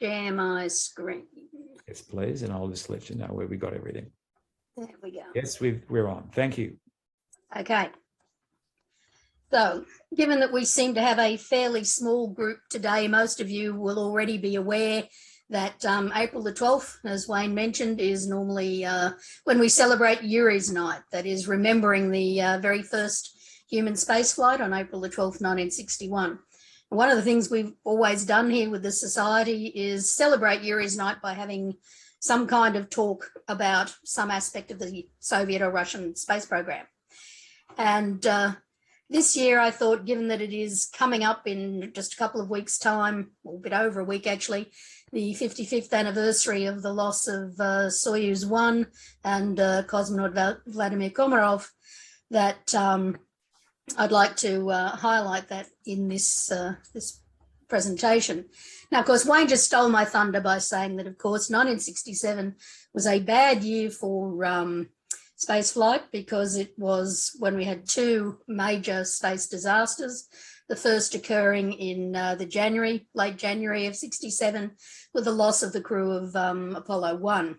share my screen. Yes, please. And I'll just let you know where we got everything. There we go. Yes, we're on. Thank you. Okay. So, given that we seem to have a fairly small group today, most of you will already be aware that April the 12th, as Wayne mentioned, is normally when we celebrate Yuri's night, that is remembering the very first human spaceflight on April the 12th, 1961. One of the things we've always done here with the Society is celebrate Yuri's night by having some kind of talk about some aspect of the Soviet or Russian space program. And this year, I thought, given that it is coming up in just a couple of weeks' time, or a bit over a week actually, the 55th anniversary of the loss of Soyuz-1 and Cosmonaut Vladimir Komarov, that I'd like to highlight that in this this presentation. Now, of course, Wayne just stole my thunder by saying that, of course, 1967 was a bad year for space flight because it was when we had two major space disasters, the first occurring in late January of 67, with the loss of the crew of Apollo 1.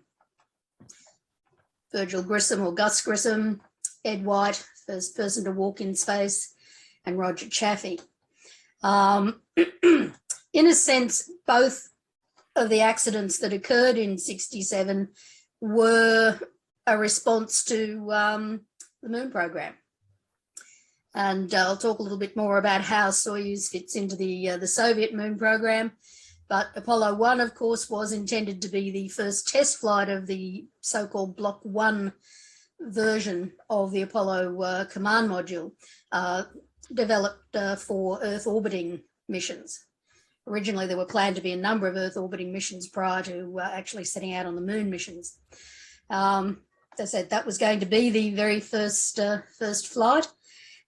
Virgil Grissom or Gus Grissom, Ed White, first person to walk in space, and Roger Chaffee. In a sense, both of the accidents that occurred in 67 were a response to the moon program. And I'll talk a little bit more about how Soyuz fits into the Soviet moon program. But Apollo 1, of course, was intended to be the first test flight of the so-called Block 1 version of the Apollo command module, developed for Earth orbiting missions. Originally, there were planned to be a number of Earth orbiting missions prior to actually setting out on the moon missions. As I said, that was going to be the very first flight.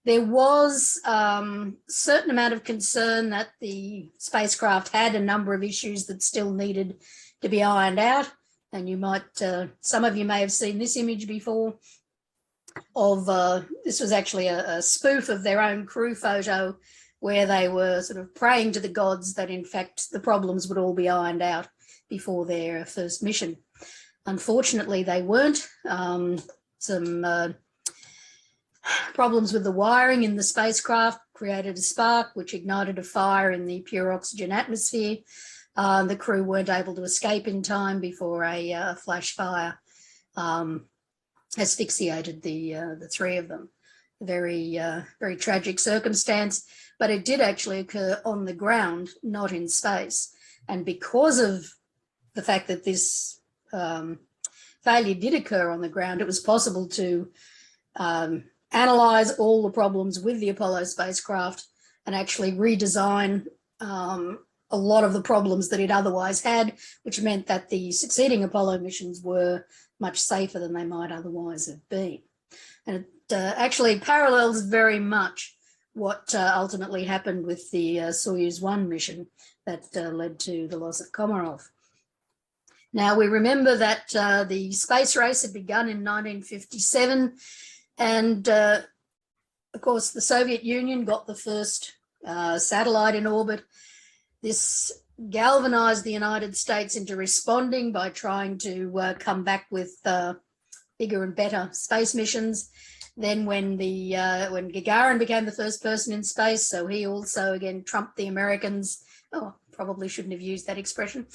There was a certain amount of concern that the spacecraft had a number of issues that still needed to be ironed out. And you might, some of you may have seen this image before of, this was actually a spoof of their own crew photo where they were sort of praying to the gods that in fact the problems would all be ironed out before their first mission. Unfortunately, they weren't. Some problems with the wiring in the spacecraft created a spark which ignited a fire in the pure oxygen atmosphere. The crew weren't able to escape in time before a flash fire asphyxiated the three of them. Very tragic circumstance, but it did actually occur on the ground, not in space. And because of the fact that this failure did occur on the ground, it was possible to analyze all the problems with the Apollo spacecraft and actually redesign a lot of the problems that it otherwise had, which meant that the succeeding Apollo missions were much safer than they might otherwise have been. And it actually parallels very much what ultimately happened with the Soyuz-1 mission that led to the loss of Komarov. Now, we remember that the space race had begun in 1957, and of course, the Soviet Union got the first satellite in orbit. This galvanized the United States into responding by trying to come back with bigger and better space missions. Then when Gagarin became the first person in space, so he also again trumped the Americans. Oh, probably shouldn't have used that expression.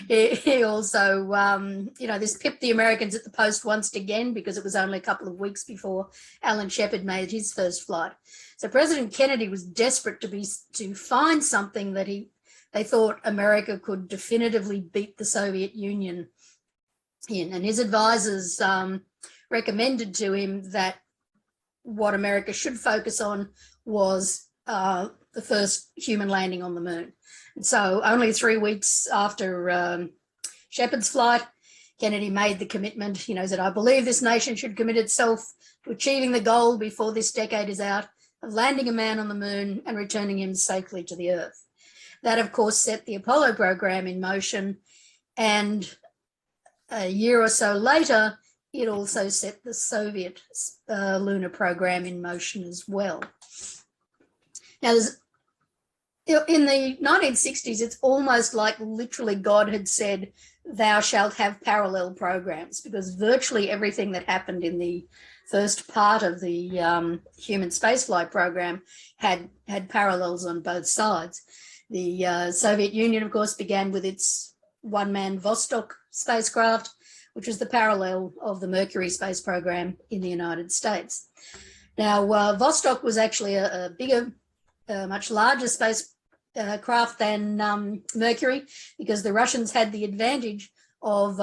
He also, this pipped the Americans at the post once again because it was only a couple of weeks before Alan Shepard made his first flight. So President Kennedy was desperate to find something that they thought America could definitively beat the Soviet Union in. And his advisors recommended to him that what America should focus on was the first human landing on the moon. And so only 3 weeks after Shepard's flight, Kennedy made the commitment, said, I believe this nation should commit itself to achieving the goal before this decade is out of landing a man on the moon and returning him safely to the Earth. That, of course, set the Apollo program in motion. And a year or so later, it also set the Soviet lunar program in motion as well. Now, in the 1960s, it's almost like literally God had said, thou shalt have parallel programs, because virtually everything that happened in the first part of the human spaceflight program had parallels on both sides. The Soviet Union, of course, began with its one-man Vostok spacecraft, which was the parallel of the Mercury space program in the United States. Now, Vostok was actually a bigger, much larger spacecraft than Mercury, because the Russians had the advantage of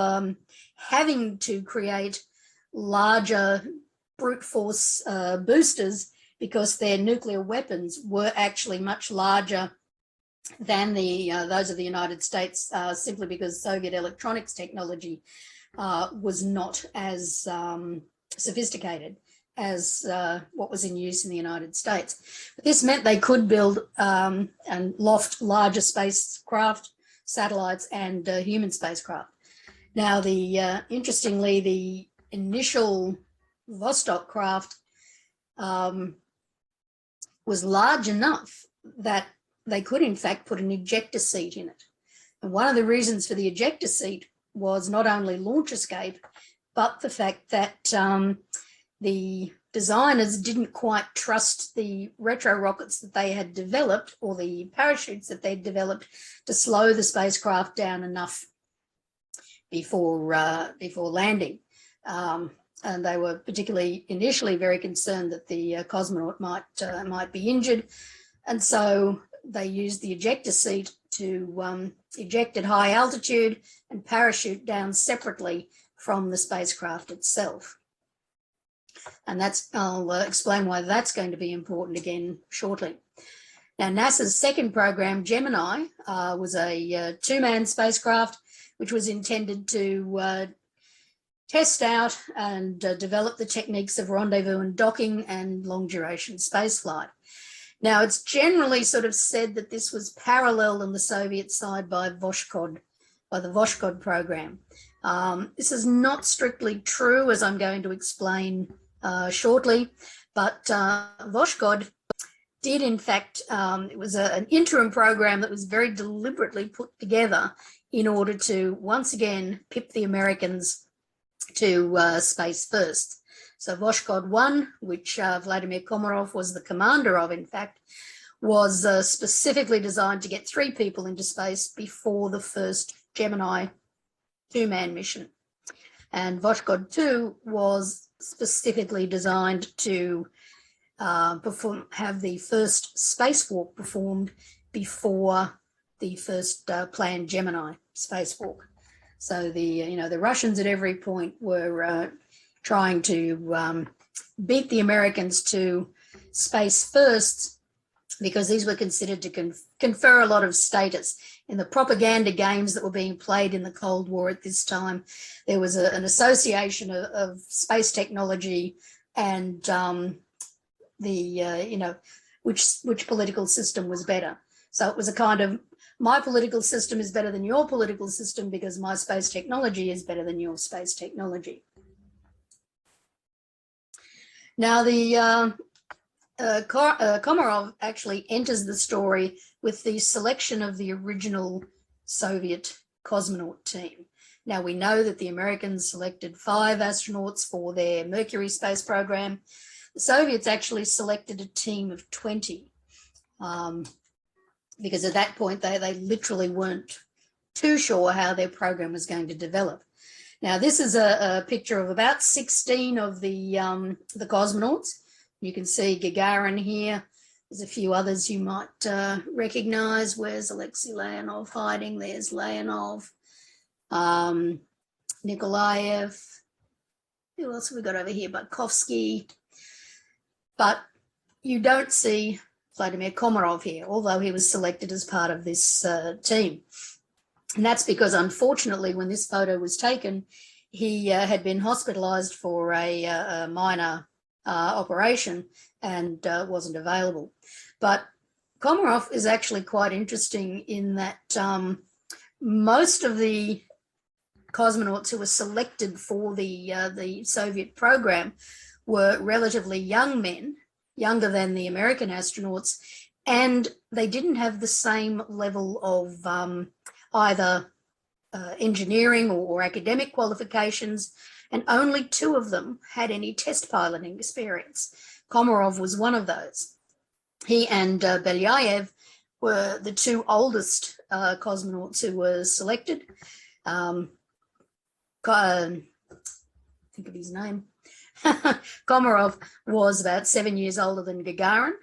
having to create larger brute force boosters, because their nuclear weapons were actually much larger than those of the United States, simply because Soviet electronics technology was not as sophisticated as what was in use in the United States. But this meant they could build and loft larger spacecraft, satellites, and human spacecraft. Now, interestingly, the initial Vostok craft was large enough that they could, in fact, put an ejector seat in it. And one of the reasons for the ejector seat was not only launch escape, but the fact that the designers didn't quite trust the retro rockets that they had developed, or the parachutes that they'd developed, to slow the spacecraft down enough before landing. And they were particularly initially very concerned that the cosmonaut might be injured, and so they used the ejector seat to eject at high altitude and parachute down separately from the spacecraft itself. And I'll explain why that's going to be important again shortly. Now, NASA's second program, Gemini, was a two-man spacecraft, which was intended to test out and develop the techniques of rendezvous and docking and long-duration spaceflight. Now, it's generally sort of said that this was parallel on the Soviet side by the Vostok program. This is not strictly true, as I'm going to explain shortly, but Vostok did, in fact, it was an interim program that was very deliberately put together in order to, once again, pip the Americans to space first. So Vostok-1, which Vladimir Komarov was the commander of, in fact, was specifically designed to get 3 people into space before the first Gemini two-man mission. And Vostok-2 was specifically designed to have the first spacewalk performed before the first planned Gemini spacewalk. So the Russians at every point were trying to beat the Americans to space first, because these were considered to confer a lot of status. In the propaganda games that were being played in the Cold War at this time, there was an association of space technology and which political system was better. So it was a kind of, my political system is better than your political system because my space technology is better than your space technology. Now, the Komarov actually enters the story with the selection of the original Soviet cosmonaut team. Now, we know that the Americans selected 5 astronauts for their Mercury space program. The Soviets actually selected a team of 20 because at that point they literally weren't too sure how their program was going to develop. Now, this is a picture of about 16 of the cosmonauts. You can see Gagarin here. There's a few others you might recognize. Where's Alexei Leonov hiding? There's Leonov, Nikolaev. Who else have we got over here? Barkovsky. But you don't see Vladimir Komarov here, although he was selected as part of this team. And that's because, unfortunately, when this photo was taken, he had been hospitalized for a minor operation and wasn't available. But Komarov is actually quite interesting in that most of the cosmonauts who were selected for the Soviet program were relatively young men, younger than the American astronauts, and they didn't have the same level of either engineering or academic qualifications, and only 2 of them had any test piloting experience. Komarov was one of those. He and Belyaev were the 2 oldest cosmonauts who were selected. Think of his name. Komarov was about 7 years older than Gagarin,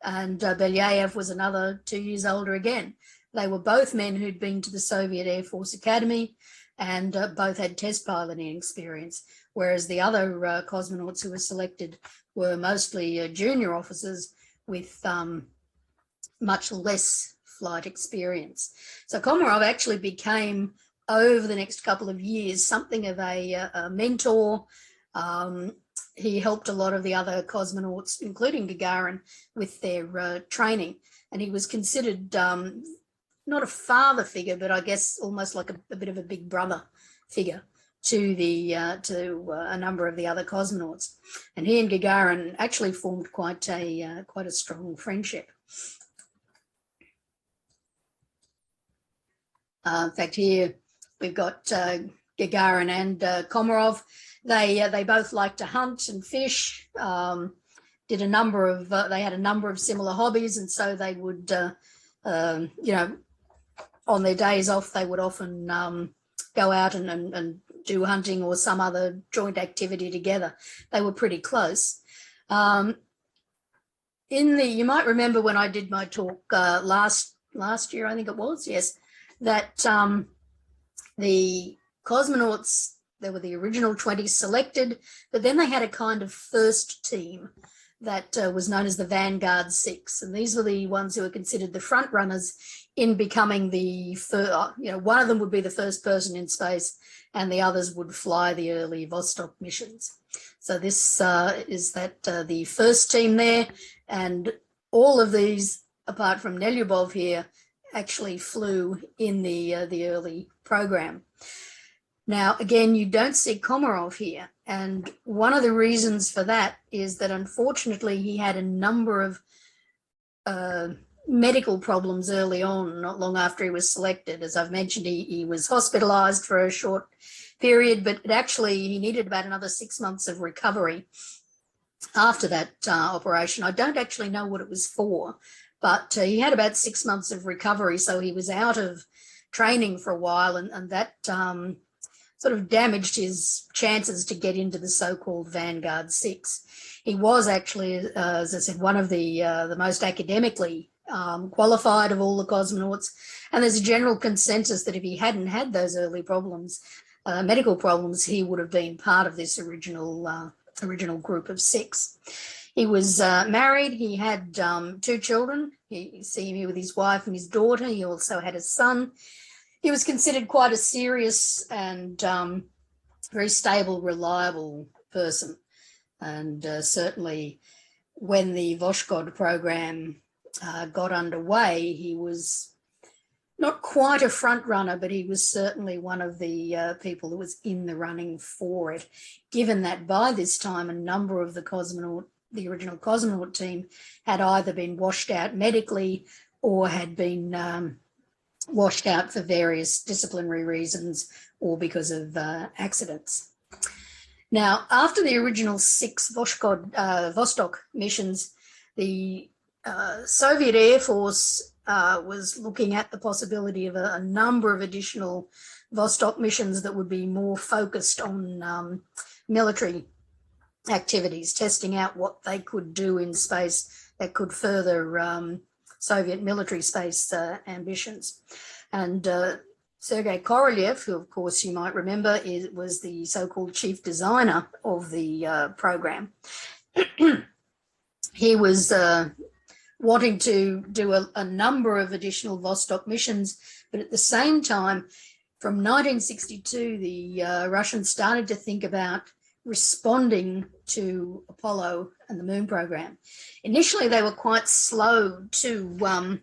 and Belyaev was another 2 years older again. They were both men who'd been to the Soviet Air Force Academy, and both had test piloting experience, whereas the other cosmonauts who were selected were mostly junior officers with much less flight experience. So Komarov actually became, over the next couple of years, something of a mentor. He helped a lot of the other cosmonauts, including Gagarin, with their training, and he was considered not a father figure, but I guess almost like a bit of a big brother figure to a number of the other cosmonauts. And he and Gagarin actually formed quite a strong friendship. In fact, here we've got Gagarin and Komarov. They both like to hunt and fish. They had a number of similar hobbies, and so they would, on their days off, they would often go out and do hunting or some other joint activity together. They were pretty close. You might remember when I did my talk last year, I think it was, yes, that the cosmonauts, there were the original 20 selected, but then they had a kind of first team that was known as the Vanguard 6. And these were the ones who were considered the front runners in becoming the first, one of them would be the first person in space and the others would fly the early Vostok missions. So this is the first team there, and all of these, apart from Nelyubov here, actually flew in the early program. Now, again, you don't see Komarov here. And one of the reasons for that is that, unfortunately, he had a number of medical problems early on, not long after he was selected. As I've mentioned, he was hospitalized for a short period, but he needed about another 6 months of recovery after that operation. I don't actually know what it was for, but he had about 6 months of recovery, so he was out of training for a while, and that sort of damaged his chances to get into the so-called Vanguard 6. He was actually, as I said, one of the most academically qualified of all the cosmonauts, and there's a general consensus that if he hadn't had those early problems, medical problems, he would have been part of this original group of 6. He was married. He had 2 children. You see him here with his wife and his daughter. He also had a son. He was considered quite a serious and very stable, reliable person. And certainly when the Vostok program got underway, he was not quite a front runner, but he was certainly one of the people that was in the running for it, given that by this time a number of the original cosmonaut team had either been washed out medically or had been washed out for various disciplinary reasons or because of accidents. Now, after the original 6 Vostok missions, the Soviet Air Force was looking at the possibility of a number of additional Vostok missions that would be more focused on military activities, testing out what they could do in space that could further Soviet military space ambitions. And Sergei Korolev, who of course you might remember was the so-called chief designer of the program, he was wanting to do a number of additional Vostok missions, but at the same time, from 1962, the Russians started to think about responding to Apollo and the moon program. Initially, they were quite slow to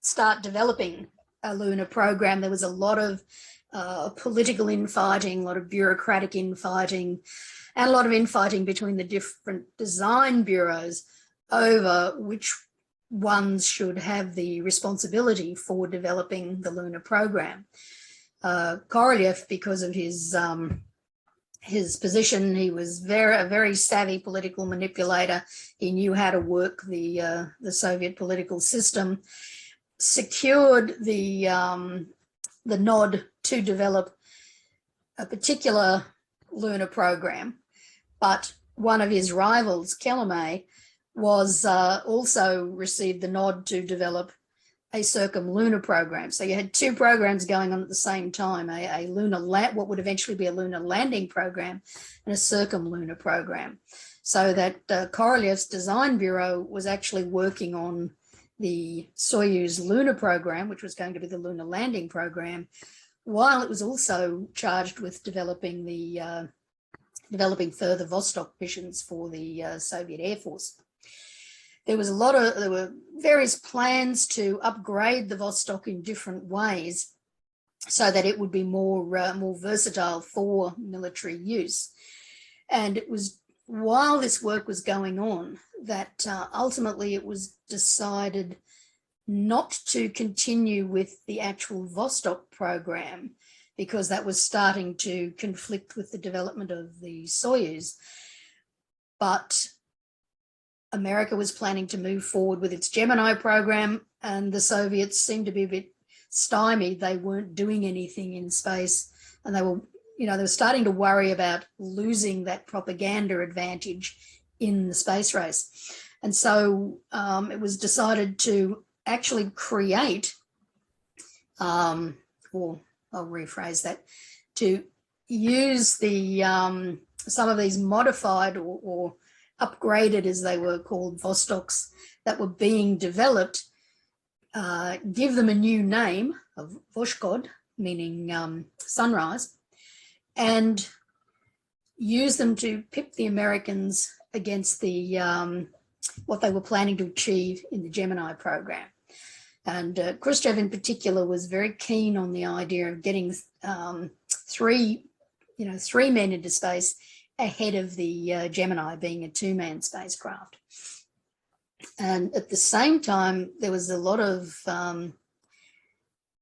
start developing a lunar program. There was a lot of political infighting, a lot of bureaucratic infighting, and a lot of infighting between the different design bureaus over which ones should have the responsibility for developing the lunar program. Korolev, because of his position, he was a very savvy political manipulator. He knew how to work the Soviet political system, secured the nod to develop a particular lunar program, but one of his rivals, Kellermay, was also received the nod to develop a circumlunar program. So you had two programs going on at the same time, a what would eventually be a lunar landing program and a circumlunar program. So that Korolev's design bureau was actually working on the Soyuz lunar program, which was going to be the lunar landing program, while it was also charged with developing further Vostok missions for the Soviet Air Force. There were various plans to upgrade the Vostok in different ways so that it would be more versatile for military use. And it was while this work was going on that ultimately it was decided not to continue with the actual Vostok program because that was starting to conflict with the development of the Soyuz. But America was planning to move forward with its Gemini program, and the Soviets seemed to be a bit stymied. They weren't doing anything in space, and they were starting to worry about losing that propaganda advantage in the space race. And so it was decided to actually create, or I'll rephrase that, to use the some of these modified or upgraded, as they were called, Vostoks that were being developed, give them a new name of Voshkod, meaning sunrise, and use them to pit the Americans against the what they were planning to achieve in the Gemini program. And Khrushchev in particular was very keen on the idea of getting three men into space ahead of the Gemini being a two-man spacecraft. And at the same time, there was a lot of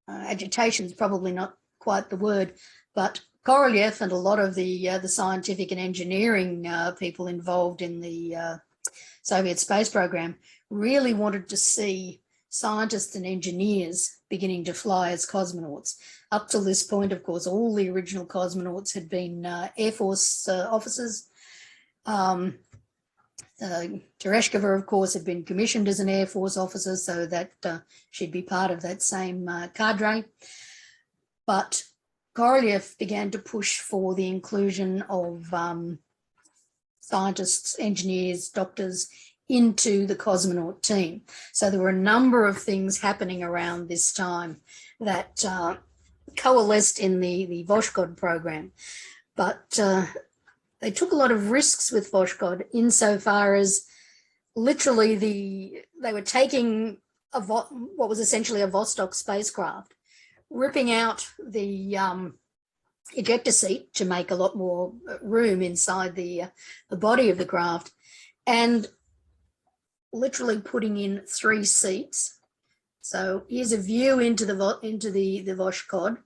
agitation, is probably not quite the word, but Korolev and a lot of the scientific and engineering people involved in the Soviet space program really wanted to see scientists and engineers beginning to fly as cosmonauts. Up till this point, of course, all the original cosmonauts had been Air Force officers. Tereshkova, of course, had been commissioned as an Air Force officer, so that she'd be part of that same cadre. But Korolev began to push for the inclusion of scientists, engineers, doctors into the cosmonaut team. So there were a number of things happening around this time that coalesced in the Voshkod program. But they took a lot of risks with Voshkod insofar as literally they were taking what was essentially a Vostok spacecraft, ripping out the ejector seat to make a lot more room inside the body of the craft, and literally putting in 3 seats. So here's a view into the Voshkod,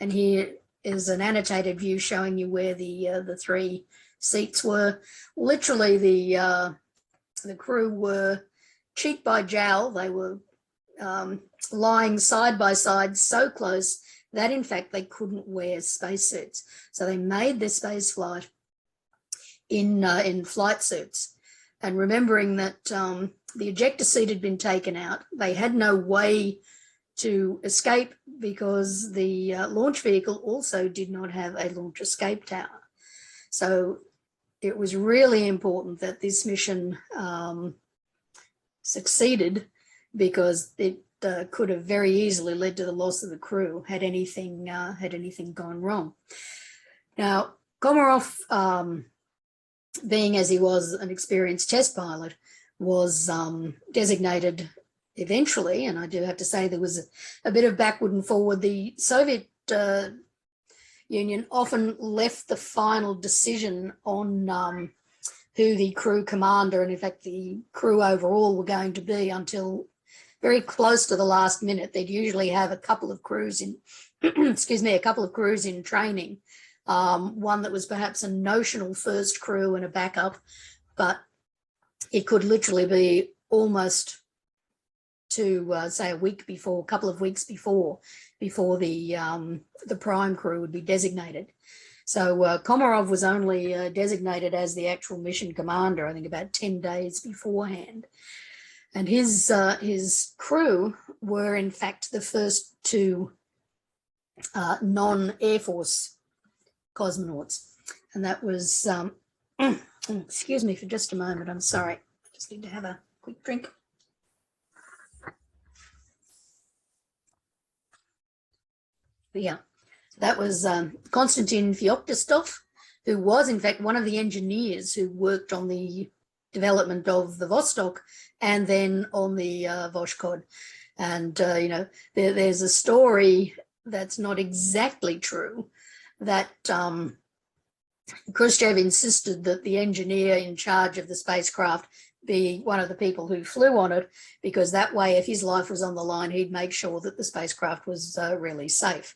and here is an annotated view showing you where the 3 seats were. Literally, the crew were cheek by jowl. They were lying side by side so close that in fact they couldn't wear spacesuits. So they made their space flight in flight suits. And remembering that the ejector seat had been taken out, they had no way to escape because the launch vehicle also did not have a launch escape tower. So it was really important that this mission succeeded, because it could have very easily led to the loss of the crew had anything gone wrong. Now, Komarov, being as he was an experienced test pilot, was designated eventually, and I do have to say there was a bit of backward and forward. The Soviet Union often left the final decision on who the crew commander and in fact the crew overall were going to be until very close to the last minute. They'd usually have a couple of crews in, excuse me, a couple of crews in training. One that was perhaps a notional first crew and a backup, but it could literally be almost to say a week before, a couple of weeks before the prime crew would be designated. So Komarov was only designated as the actual mission commander, I think about 10 days beforehand. And his crew were in fact the first two non-Air Force cosmonauts. And that was, excuse me for just a moment, I'm sorry. I just need to have a quick drink. But yeah, that was Konstantin Feoktistov, who was in fact one of the engineers who worked on the development of the Vostok and then on the Voskhod. And, you know, there's a story that's not exactly true that Khrushchev insisted that the engineer in charge of the spacecraft be one of the people who flew on it, because that way, if his life was on the line, he'd make sure that the spacecraft was really safe.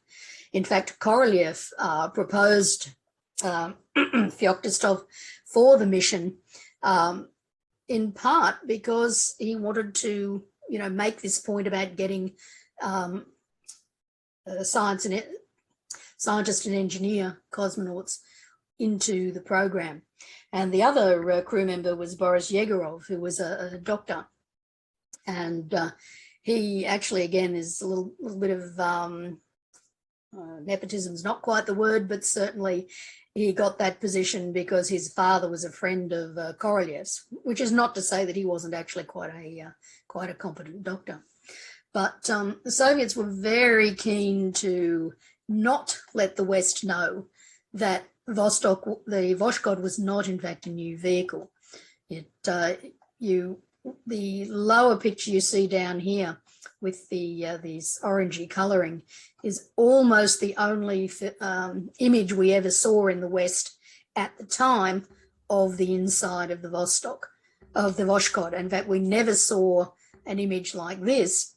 In fact, Korolev proposed Feoktistov for the mission, in part because he wanted to, you know, make this point about getting scientist and engineer cosmonauts into the program. And the other crew member was Boris Yegorov, who was a doctor. And he actually, again, is a little bit of nepotism is not quite the word, but certainly he got that position because his father was a friend of Korolev's, which is not to say that he wasn't actually quite a competent doctor. But the Soviets were very keen to not let the West know that Vostok, the Voskhod, was not in fact a new vehicle. The lower picture you see down here with these orangey colouring is almost the only image we ever saw in the West at the time of the inside of the Vostok, of the Voskhod. In fact, we never saw an image like this,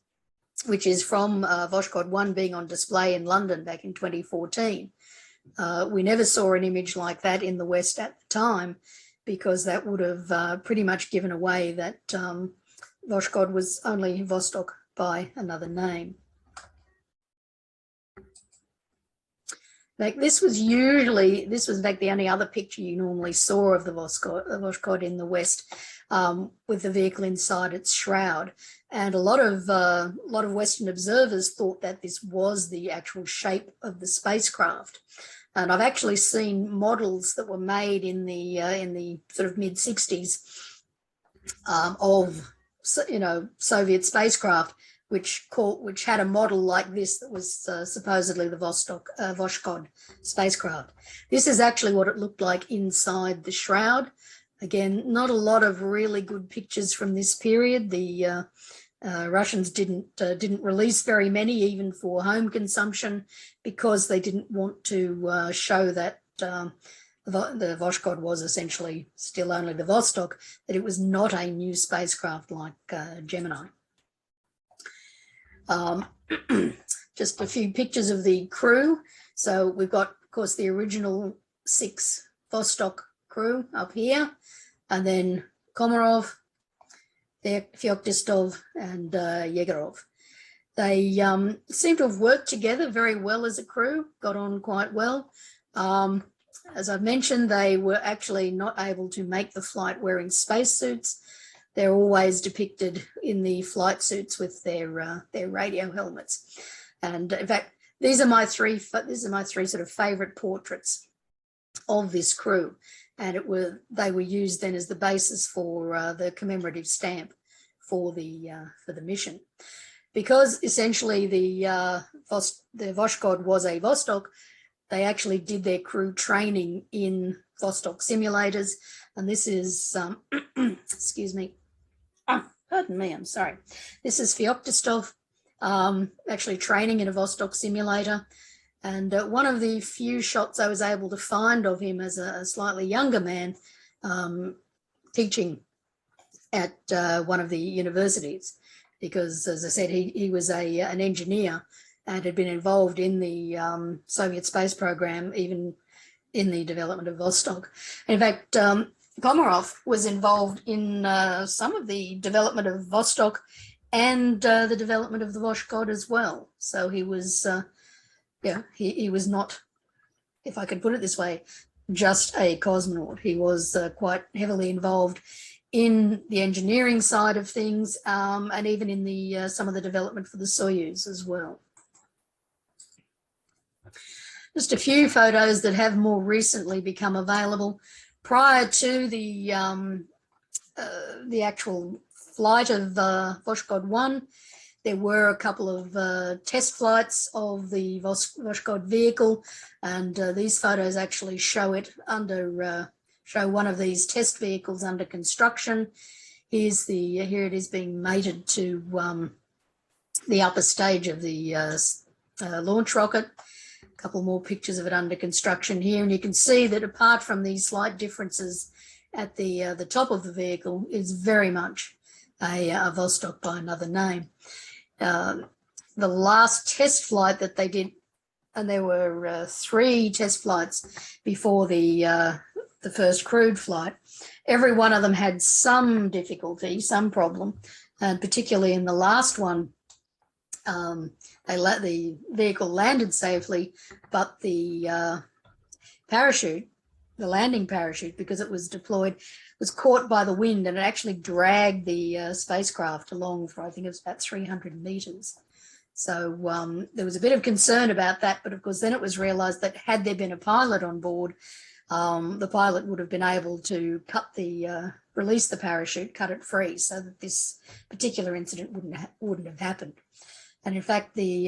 which is from Voskhod-1 being on display in London back in 2014. We never saw an image like that in the West at the time, because that would have pretty much given away that Voskhod was only Vostok by another name. Like this was in fact the only other picture you normally saw of the Voskhod in the West, with the vehicle inside its shroud. And a lot of Western observers thought that this was the actual shape of the spacecraft. And I've actually seen models that were made in the sort of mid-60s of, you know, Soviet spacecraft, which had a model like this that was supposedly the Voskhod spacecraft. This is actually what it looked like inside the shroud. Again, not a lot of really good pictures from this period. The Russians didn't release very many, even for home consumption, because they didn't want to show that the Voskhod was essentially still only the Vostok, that it was not a new spacecraft like Gemini. Just a few pictures of the crew. So we've got, of course, the original 6 Vostok crew up here, and then Komarov, Feoktistov, and Yegorov. They seem to have worked together very well as a crew, got on quite well. As I've mentioned, they were actually not able to make the flight wearing spacesuits. They're always depicted in the flight suits with their radio helmets. And in fact, these are my three sort of favourite portraits of this crew. And they were used then as the basis for the commemorative stamp for the mission, because essentially the Voskhod was a Vostok. They actually did their crew training in Vostok simulators, and this is excuse me, pardon me, I'm sorry. This is Feoktistov actually training in a Vostok simulator. And one of the few shots I was able to find of him as a slightly younger man teaching at one of the universities, because, as I said, he was an engineer and had been involved in the Soviet space program, even in the development of Vostok. In fact, Komarov was involved in some of the development of Vostok and the development of the Voskhod as well. So he was, he was not, if I could put it this way, just a cosmonaut. He was quite heavily involved in the engineering side of things, and even in the some of the development for the Soyuz as well. Just a few photos that have more recently become available. Prior to the actual flight of Vostok-1, there were a couple of test flights of the Vostok vehicle, and these photos actually show it under show one of these test vehicles under construction. Here it is being mated to the upper stage of the launch rocket. A couple more pictures of it under construction here, and you can see that apart from these slight differences at the top of the vehicle, is very much a Vostok by another name. The last test flight that they did, and there were 3 test flights before the first crewed flight. Every one of them had some difficulty, some problem, and particularly in the last one, the vehicle landed safely, but the parachute, the landing parachute, because it was deployed, was caught by the wind, and it actually dragged the spacecraft along for, I think it was about 300 meters. So there was a bit of concern about that, but of course then it was realized that had there been a pilot on board, the pilot would have been able to release the parachute, cut it free, so that this particular incident wouldn't have happened. And in fact, the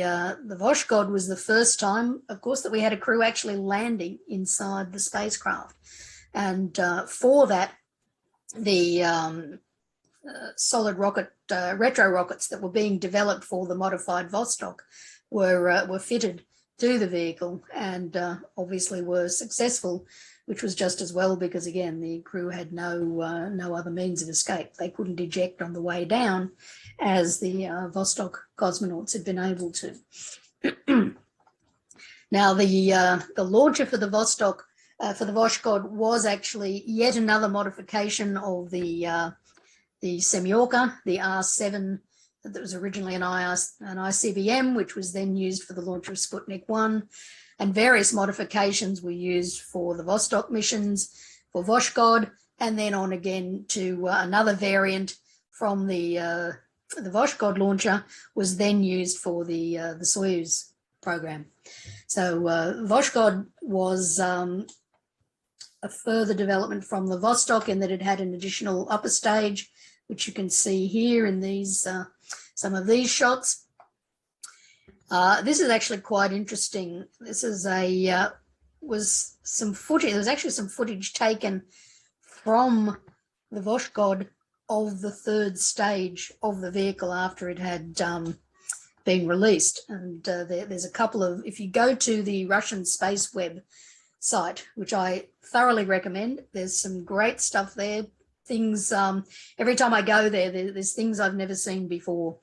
Voskhod was the first time, of course, that we had a crew actually landing inside the spacecraft. And for that, the solid rocket retro rockets that were being developed for the modified Vostok were fitted to the vehicle, and obviously were successful, which was just as well, because again the crew had no other means of escape. They couldn't eject on the way down, as the Vostok cosmonauts had been able to. Now the launcher for the Vostok, for the Voskhod, was actually yet another modification of the Semyorka, the R7, that was originally an ICBM, which was then used for the launch of Sputnik 1, and various modifications were used for the Vostok missions, for Voskhod, and then on again to another variant from the Voskhod launcher was then used for the Soyuz program. So Voskhod was a further development from the Vostok, in that it had an additional upper stage, which you can see here in these some of these shots. This is actually quite interesting. This is was some footage. There was actually some footage taken from the Voskhod of the 3rd stage of the vehicle after it had been released. And there's a couple of, if you go to the Russian Space Web site, which I thoroughly recommend, there's some great stuff there. Things, every time I go there, there's things I've never seen before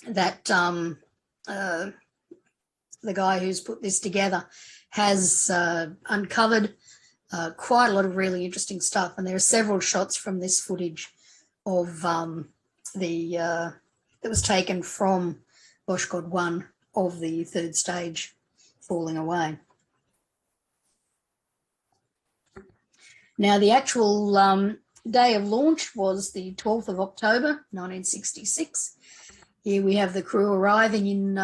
that the guy who's put this together has uncovered. Quite a lot of really interesting stuff, and there are several shots from this footage of that was taken from Voskhod 1 of the 3rd stage falling away. Now the actual day of launch was the 12th of October 1966. Here we have the crew arriving in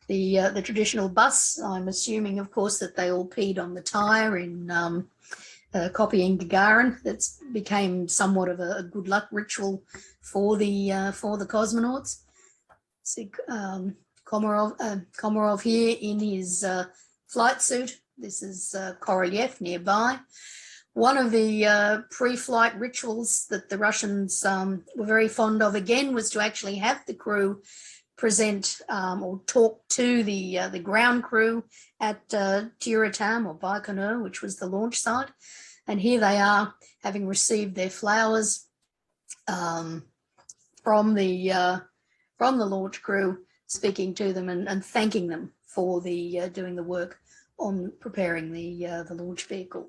the traditional bus. I'm assuming, of course, that they all peed on the tire in copying Gagarin. That became somewhat of a good luck ritual for the cosmonauts. See Komarov here in his flight suit. This is Korolev nearby. One of the pre-flight rituals that the Russians were very fond of, again, was to actually have the crew present or talk to the ground crew at Tyuratam or Baikonur, which was the launch site. And here they are, having received their flowers from the launch crew, speaking to them and thanking them for the doing the work on preparing the launch vehicle.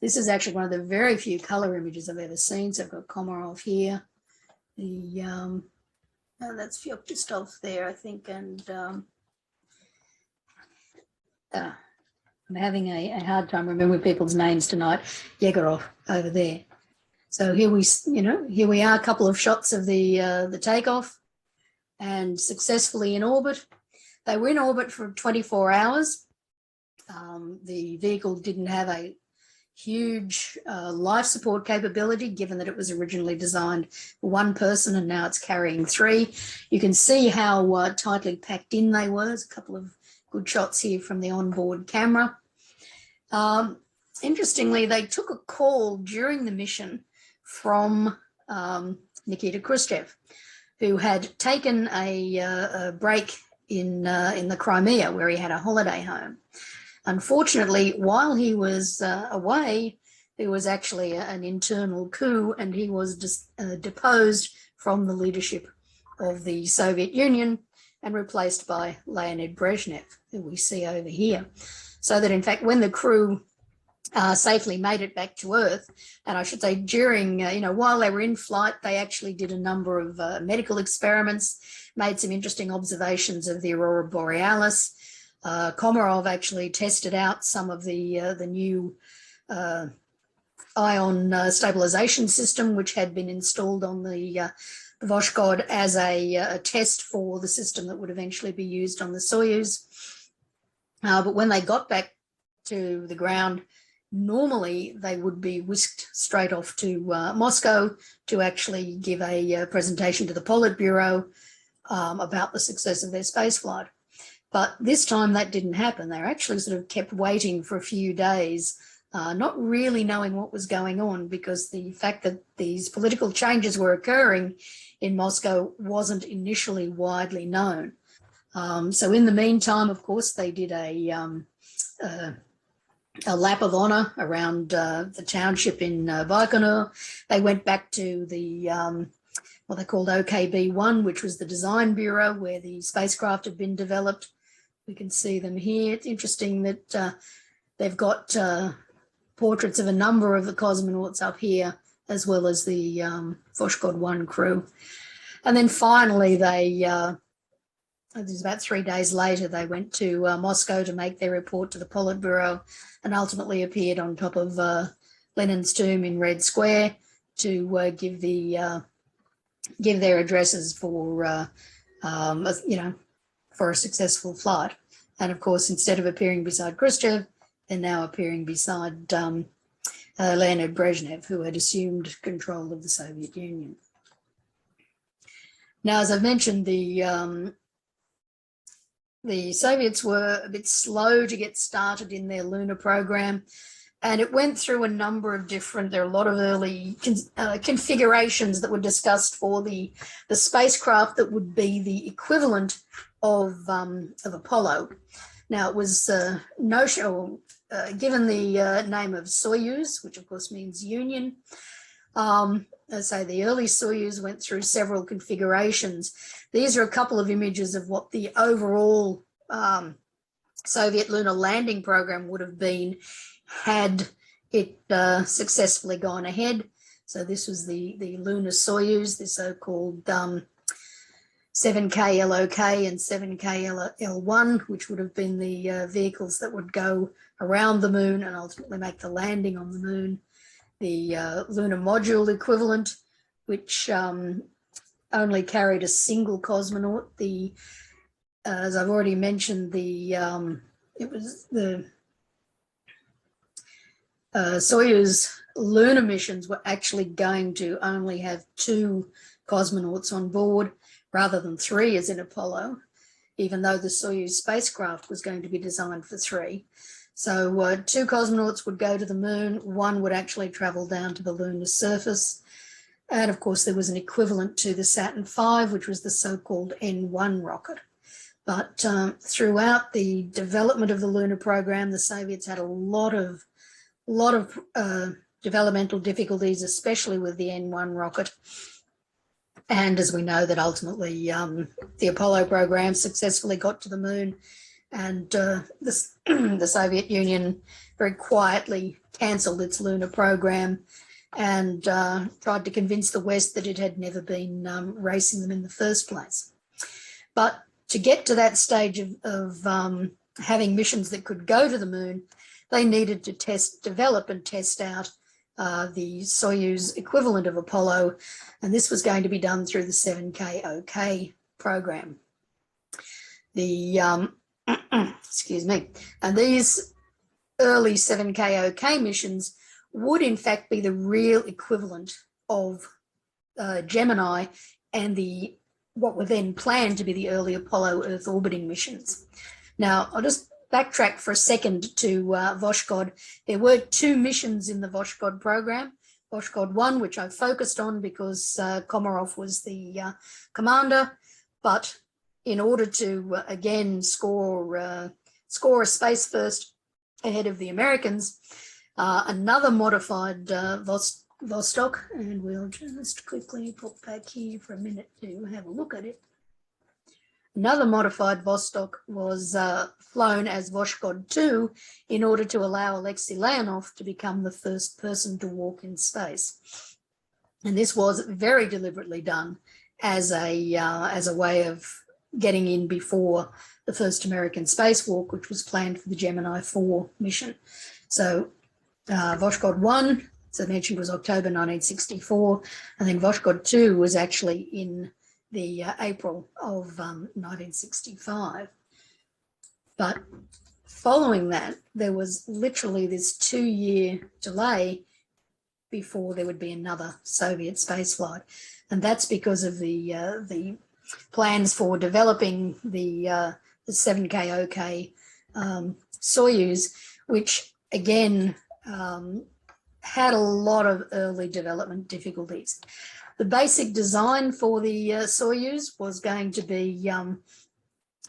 This is actually one of the very few color images I've ever seen. So I've got Komarov here. That's Fyodorov there, I think, and I'm having a hard time remembering people's names tonight. Yegorov over there. So here we are, a couple of shots of the takeoff, and successfully in orbit. They were in orbit for 24 hours. The vehicle didn't have a huge life support capability, given that it was originally designed for one person and now it's carrying three. You can see how tightly packed in they were. There's a couple of good shots here from the onboard camera. Interestingly, they took a call during the mission from Nikita Khrushchev, who had taken a break in the Crimea, where he had a holiday home. Unfortunately, while he was away, there was actually an internal coup, and he was deposed from the leadership of the Soviet Union and replaced by Leonid Brezhnev, who we see over here. So that, in fact, when the crew safely made it back to Earth, and I should say during, while they were in flight, they actually did a number of medical experiments, made some interesting observations of the aurora borealis. Komarov actually tested out some of the new ion stabilization system, which had been installed on the Vostok as a test for the system that would eventually be used on the Soyuz. But when they got back to the ground, normally they would be whisked straight off to Moscow to actually give a presentation to the Politburo about the success of their spaceflight. But this time that didn't happen. They were actually sort of kept waiting for a few days, not really knowing what was going on, because the fact that these political changes were occurring in Moscow wasn't initially widely known. So in the meantime, of course, they did a lap of honor around the township in Baikonur. They went back to the what they called OKB-1, which was the design bureau where the spacecraft had been developed. We can see them here. It's interesting that they've got portraits of a number of the cosmonauts up here, as well as the Vostok-1 crew. And then finally, it was about 3 days later, they went to Moscow to make their report to the Politburo, and ultimately appeared on top of Lenin's tomb in Red Square to give their addresses for for a successful flight. And of course, instead of appearing beside Khrushchev, they're now appearing beside Leonid Brezhnev, who had assumed control of the Soviet Union. Now, as I've mentioned, the Soviets were a bit slow to get started in their lunar program, and it went through a number of there are a lot of early configurations that were discussed for the spacecraft that would be the equivalent of Apollo. Now, it was given the name of Soyuz, which of course means Union. As I say, the early Soyuz went through several configurations. These are a couple of images of what the overall Soviet lunar landing program would have been had it successfully gone ahead. So this was the Lunar Soyuz, the so-called 7K LOK and 7K L1, which would have been the vehicles that would go around the moon and ultimately make the landing on the moon. The lunar module equivalent, which only carried a single cosmonaut. As I've already mentioned, it was the Soyuz lunar missions were actually going to only have 2 cosmonauts on board rather than 3 as in Apollo, even though the Soyuz spacecraft was going to be designed for 3. So 2 cosmonauts would go to the moon, 1 would actually travel down to the lunar surface. And of course, there was an equivalent to the Saturn V, which was the so-called N1 rocket. But throughout the development of the lunar program, the Soviets had a lot of developmental difficulties, especially with the N-1 rocket. And as we know, that ultimately the Apollo program successfully got to the moon, and the Soviet Union very quietly cancelled its lunar program and tried to convince the West that it had never been racing them in the first place. But to get to that stage of having missions that could go to the moon, they needed to develop and test out the Soyuz equivalent of Apollo, and this was going to be done through the 7KOK program. The excuse me, and these early 7KOK missions would in fact be the real equivalent of Gemini and what were then planned to be the early Apollo Earth orbiting missions. Now, I'll just backtrack for a second to Vostok. There were 2 missions in the Vostok program. Vostok 1, which I focused on because Komarov was the commander, but in order to again score a space first ahead of the Americans, another modified Vostok, and we'll just quickly put back here for a minute to have a look at it. Another modified Vostok was flown as Vostok 2 in order to allow Alexei Leonov to become the first person to walk in space. And this was very deliberately done as a way of getting in before the first American spacewalk, which was planned for the Gemini 4 mission. So Vostok 1, as I mentioned, was October 1964. I think Vostok 2 was actually in the April of 1965. But following that, there was literally this 2-year delay before there would be another Soviet spaceflight. And that's because of the plans for developing the 7KOK Soyuz, which again had a lot of early development difficulties. The basic design for the Soyuz was going to be a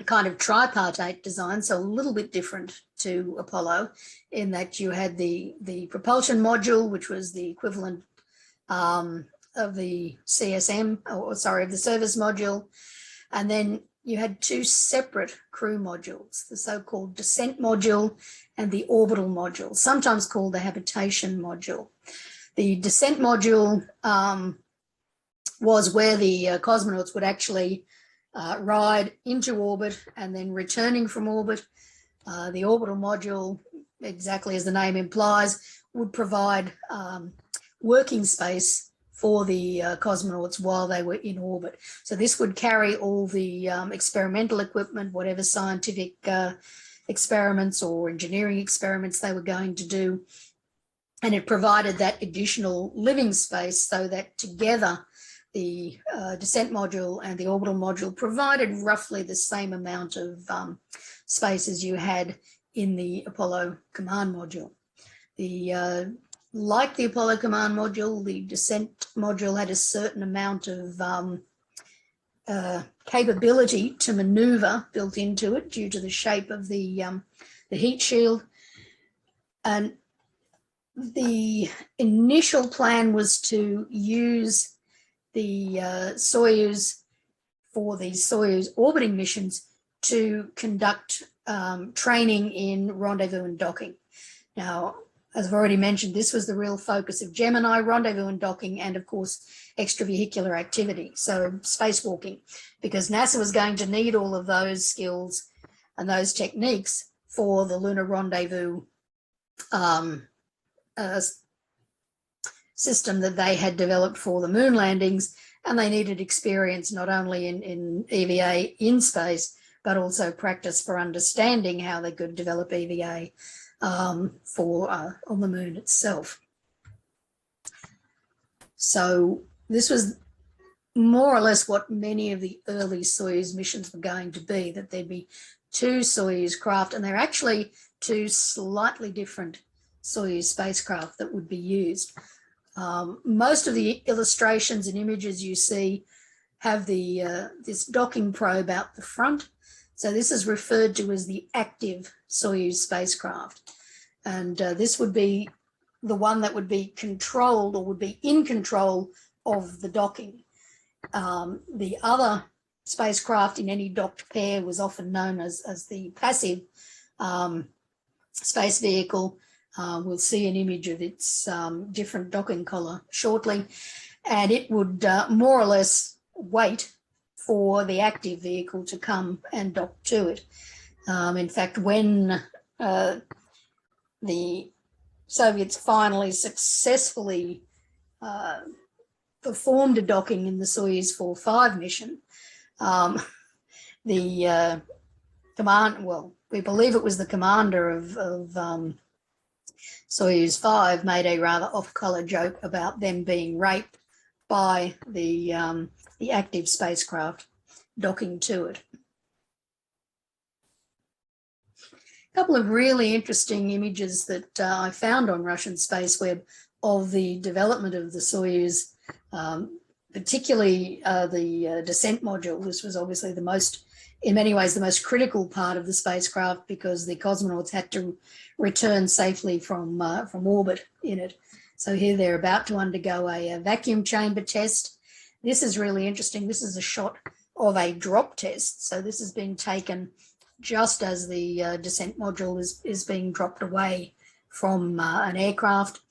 kind of tripartite design, so a little bit different to Apollo in that you had the propulsion module, which was the equivalent of the CSM, of the service module, and then you had 2 separate crew modules, the so-called descent module and the orbital module, sometimes called the habitation module. The descent module was where the cosmonauts would actually ride into orbit and then returning from orbit. The orbital module, exactly as the name implies, would provide working space for the cosmonauts while they were in orbit. So this would carry all the experimental equipment, whatever scientific experiments or engineering experiments they were going to do. And it provided that additional living space so that together the descent module and the orbital module provided roughly the same amount of space as you had in the Apollo command module. Like the Apollo command module, the descent module had a certain amount of capability to maneuver built into it due to the shape of the heat shield. And the initial plan was to use the Soyuz for the Soyuz orbiting missions to conduct training in rendezvous and docking. Now, as I've already mentioned, this was the real focus of Gemini, rendezvous and docking, and of course, extravehicular activity, so spacewalking, because NASA was going to need all of those skills and those techniques for the lunar rendezvous system that they had developed for the moon landings, and they needed experience not only in EVA in space, but also practice for understanding how they could develop EVA on the moon itself. So this was more or less what many of the early Soyuz missions were going to be, that there'd be 2 Soyuz craft, and they're actually 2 slightly different Soyuz spacecraft that would be used. Most of the illustrations and images you see have this docking probe out the front. So this is referred to as the active Soyuz spacecraft. And this would be the one that would be controlled or would be in control of the docking. The other spacecraft in any docked pair was often known as the passive space vehicle. We'll see an image of its different docking collar shortly. And it would more or less wait for the active vehicle to come and dock to it. In fact, when the Soviets finally successfully performed a docking in the Soyuz 4-5 mission, the we believe it was the commander of Soyuz 5 made a rather off-color joke about them being raped by the active spacecraft docking to it. A couple of really interesting images that I found on Russian Space Web of the development of the Soyuz, particularly the descent module. This was obviously in many ways, the most critical part of the spacecraft because the cosmonauts had to return safely from orbit in it. So here they're about to undergo a vacuum chamber test. This is really interesting. This is a shot of a drop test. So this has been taken just as the descent module is being dropped away from an aircraft.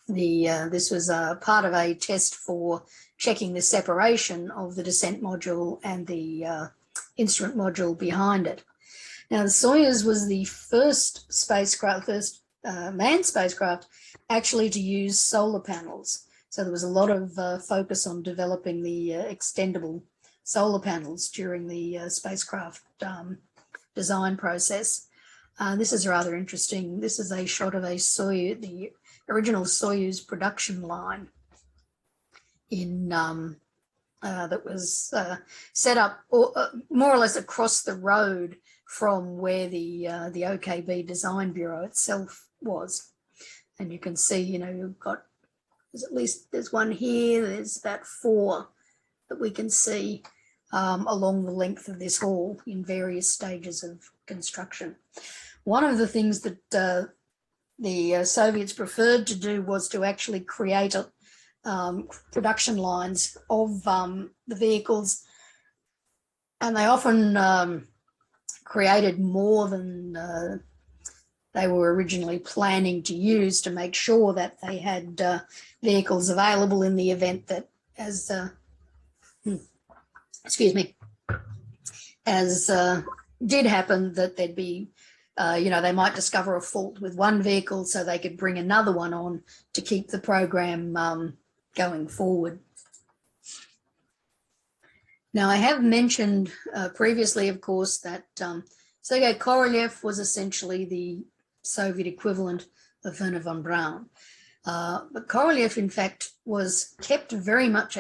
This was part of a test for checking the separation of the descent module and the instrument module behind it. Now, the Soyuz was the first manned spacecraft actually to use solar panels. So there was a lot of focus on developing the extendable solar panels during the spacecraft design process. This is rather interesting. This is a shot of a Soyuz, the original Soyuz production line that was set up more or less across the road from where the OKB Design Bureau itself was. And you can see, you've got, there's one here, there's about 4 that we can see along the length of this hall in various stages of construction. One of the things that the Soviets preferred to do was to actually create production lines of the vehicles, and they often created more than they were originally planning to use to make sure that they had vehicles available in the event that, as did happen, that there'd be, they might discover a fault with one vehicle so they could bring another one on to keep the program going forward. Now, I have mentioned previously, of course, that Sergei Korolev was essentially the Soviet equivalent of Wernher von Braun. But Korolev, in fact, was kept very much,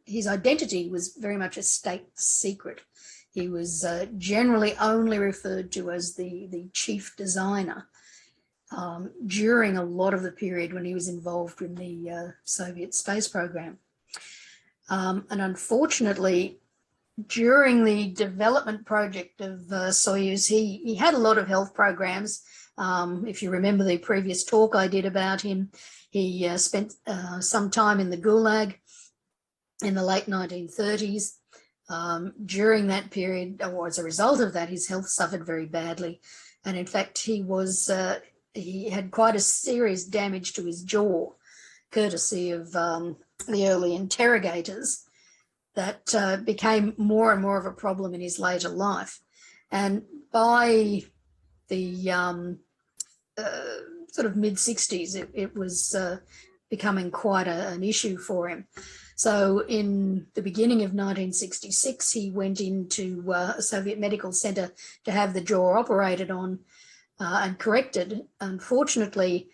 his identity was very much a state secret. He was generally only referred to as the chief designer during a lot of the period when he was involved in the Soviet space program. And unfortunately, during the development project of Soyuz, he had a lot of health programs. If you remember the previous talk I did about him, he spent some time in the Gulag in the late 1930s. During that period, or as a result of that, his health suffered very badly. And in fact, he had quite a serious damage to his jaw, courtesy of the early interrogators, that became more and more of a problem in his later life. And by the sort of mid-60s, it was becoming quite an issue for him. So in the beginning of 1966, he went into a Soviet medical center to have the jaw operated on and corrected. Unfortunately,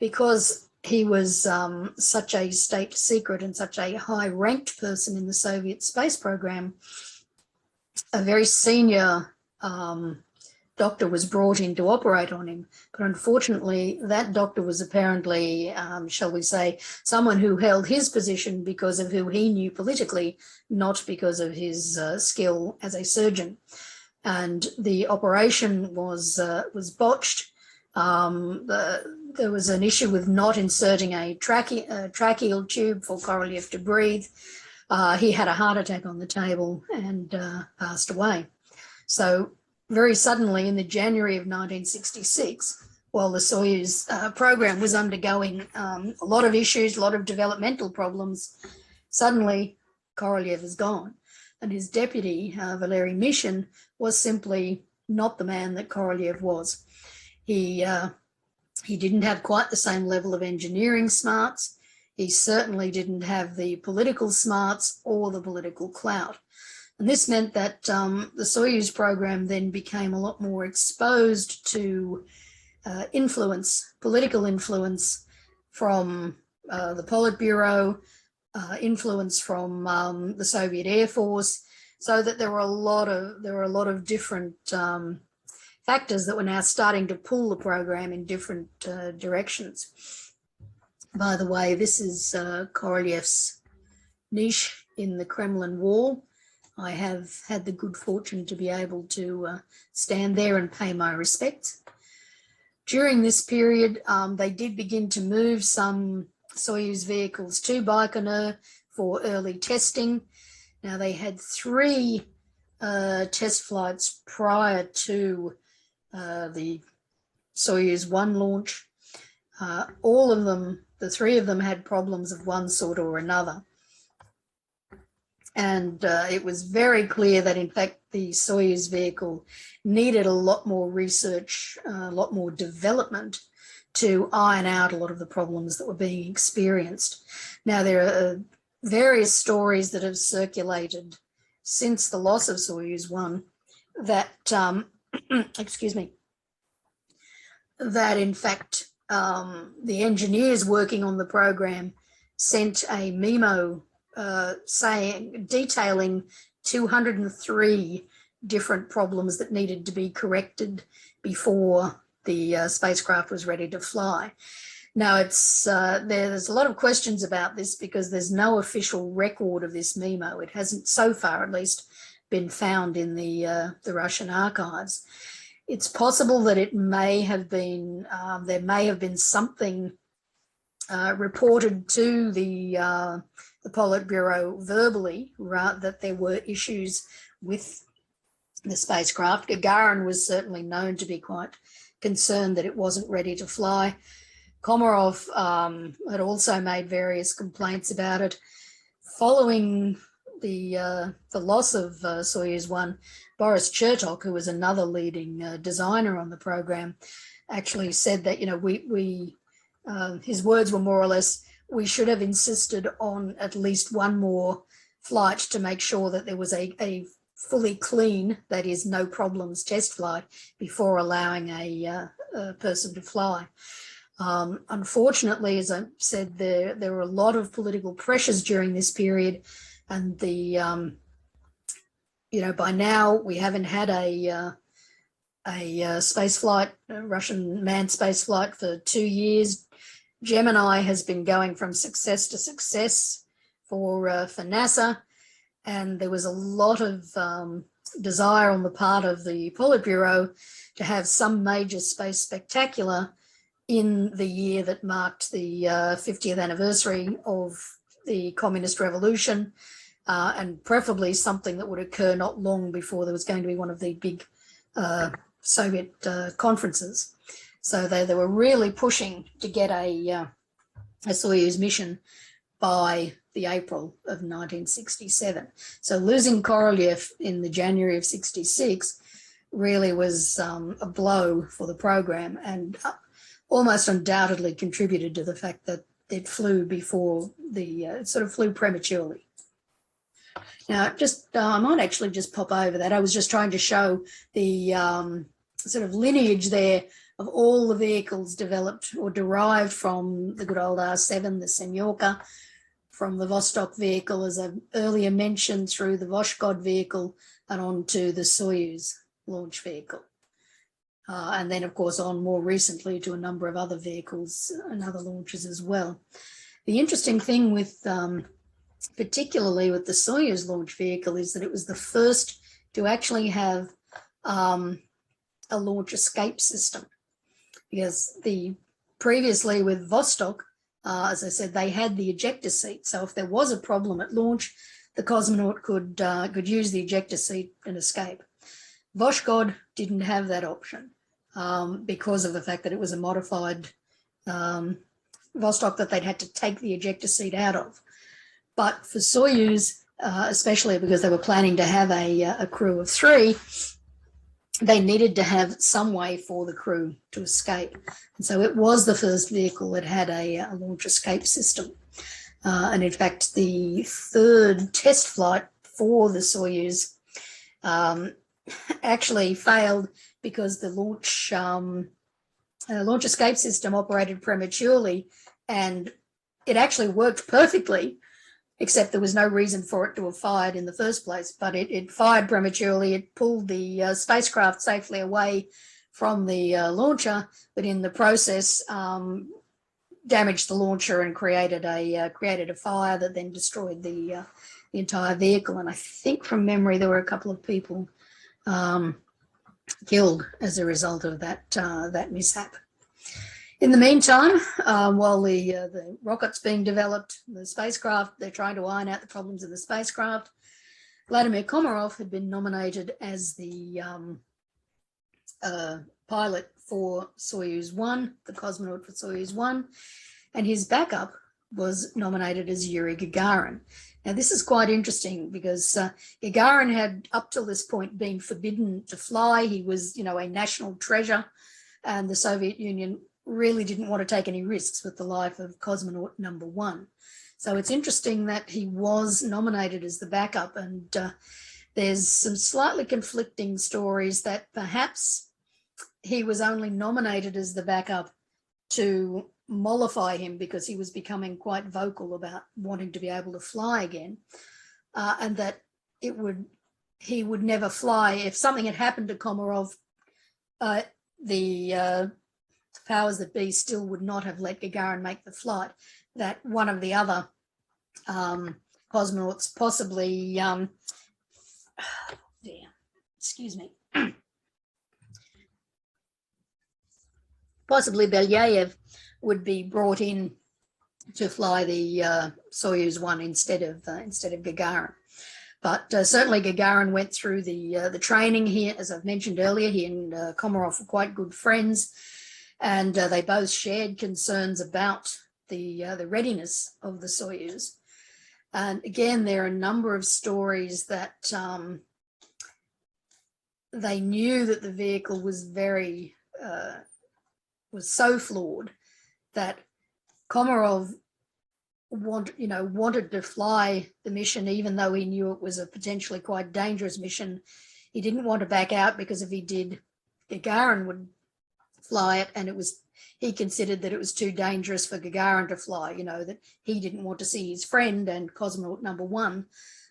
because he was such a state secret and such a high-ranked person in the Soviet space program, a very senior doctor was brought in to operate on him. But unfortunately, that doctor was apparently, shall we say, someone who held his position because of who he knew politically, not because of his skill as a surgeon. and the operation was botched. There was an issue with not inserting a tracheal tube for Korolev to breathe. He had a heart attack on the table and passed away. So very suddenly in the January of 1966, while the Soyuz program was undergoing a lot of issues, a lot of developmental problems, suddenly Korolev is gone. And his deputy, Valery Mishin, was simply not the man that Korolev was. He didn't have quite the same level of engineering smarts. He certainly didn't have the political smarts or the political clout. And this meant that the Soyuz program then became a lot more exposed to political influence from the Politburo, influence from the Soviet Air Force, so that there were a lot of different factors that were now starting to pull the program in different directions. By the way, this is Korolev's niche in the Kremlin wall. I have had the good fortune to be able to stand there and pay my respects. During this period, they did begin to move some Soyuz vehicles to Baikonur for early testing. Now, they had 3 test flights prior to the Soyuz-1 launch. All of them, the 3 of them, had problems of one sort or another. And it was very clear that, in fact, the Soyuz vehicle needed a lot more research, a lot more development to iron out a lot of the problems that were being experienced. Now, there are various stories that have circulated since the loss of Soyuz-1 that, excuse me, that in fact the engineers working on the program sent a memo detailing 203 different problems that needed to be corrected before the spacecraft was ready to fly. Now, there's a lot of questions about this because there's no official record of this memo. It hasn't, so far at least, been found in the Russian archives. It's possible that it may have been, there may have been something reported to the Politburo verbally, that there were issues with the spacecraft. Gagarin was certainly known to be quite concerned that it wasn't ready to fly. Komarov had also made various complaints about it. Following the loss of Soyuz-1, Boris Chertok, who was another leading designer on the program, actually said that, his words were more or less, we should have insisted on at least one more flight to make sure that there was a fully clean, that is, no problems test flight before allowing a person to fly. Unfortunately, as I said, there were a lot of political pressures during this period, and by now we haven't had a space flight, a Russian manned space flight, for 2 years. Gemini has been going from success to success for NASA, and there was a lot of desire on the part of the Politburo to have some major space spectacular in the year that marked the 50th anniversary of the Communist Revolution, and preferably something that would occur not long before there was going to be one of the big Soviet conferences. So they were really pushing to get a Soyuz mission by the April of 1967. So losing Korolev in the January of 66 really was a blow for the program, and almost undoubtedly contributed to the fact that it flew before it sort of flew prematurely. Now, I might actually just pop over that. I was just trying to show the sort of lineage there of all the vehicles developed or derived from the good old R7, the Semyorka, from the Vostok vehicle, as I earlier mentioned, through the Voskhod vehicle and on to the Soyuz launch vehicle. And then, of course, on more recently to a number of other vehicles and other launches as well. The interesting thing with, particularly with the Soyuz launch vehicle, is that it was the first to actually have a launch escape system, because previously with Vostok, as I said, they had the ejector seat. So if there was a problem at launch, the cosmonaut could use the ejector seat and escape. Voskhod didn't have that option because of the fact that it was a modified Vostok that they'd had to take the ejector seat out of. But for Soyuz, especially because they were planning to have a crew of 3, they needed to have some way for the crew to escape. And so it was the first vehicle that had a launch escape system. And in fact, the 3rd test flight for the Soyuz actually failed because the launch escape system operated prematurely, and it actually worked perfectly, except there was no reason for it to have fired in the first place. But it fired prematurely. It pulled the spacecraft safely away from the launcher, but in the process damaged the launcher and created a fire that then destroyed the entire vehicle. And I think from memory there were a couple of people killed as a result of that mishap. In the meantime, while the rocket's being developed, the spacecraft, they're trying to iron out the problems of the spacecraft. Vladimir Komarov had been nominated as the pilot for Soyuz-1, the cosmonaut for Soyuz-1, and his backup was nominated as Yuri Gagarin. Now, this is quite interesting because Gagarin had, up till this point, been forbidden to fly. He was, a national treasure, and the Soviet Union really didn't want to take any risks with the life of cosmonaut number 1. So it's interesting that he was nominated as the backup, and there's some slightly conflicting stories that perhaps he was only nominated as the backup to mollify him because he was becoming quite vocal about wanting to be able to fly again, and that he would never fly. If something had happened to Komarov, the powers that be still would not have let Gagarin make the flight, that one of the other cosmonauts, possibly, possibly Belyaev, would be brought in to fly the Soyuz-1 instead of Gagarin. But certainly Gagarin went through the training here. As I've mentioned earlier, he and Komarov were quite good friends, and they both shared concerns about the readiness of the Soyuz. And again, there are a number of stories that they knew that the vehicle was was so flawed that Komarov wanted to fly the mission, even though he knew it was a potentially quite dangerous mission. He didn't want to back out because if he did, Gagarin would fly it, and he considered that it was too dangerous for Gagarin to fly, that he didn't want to see his friend and cosmonaut number 1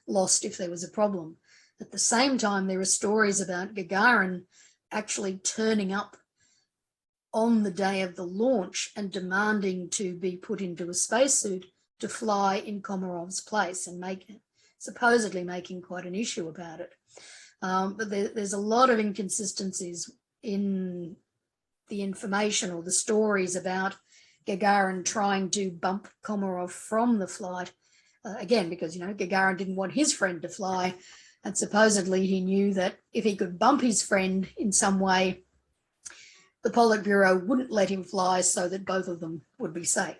lost if there was a problem. At the same time, there are stories about Gagarin actually turning up on the day of the launch and demanding to be put into a spacesuit to fly in Komarov's place, and supposedly making quite an issue about it. But there's a lot of inconsistencies in the information or the stories about Gagarin trying to bump Komarov from the flight, again, because, Gagarin didn't want his friend to fly, and supposedly he knew that if he could bump his friend in some way, the Politburo wouldn't let him fly so that both of them would be safe.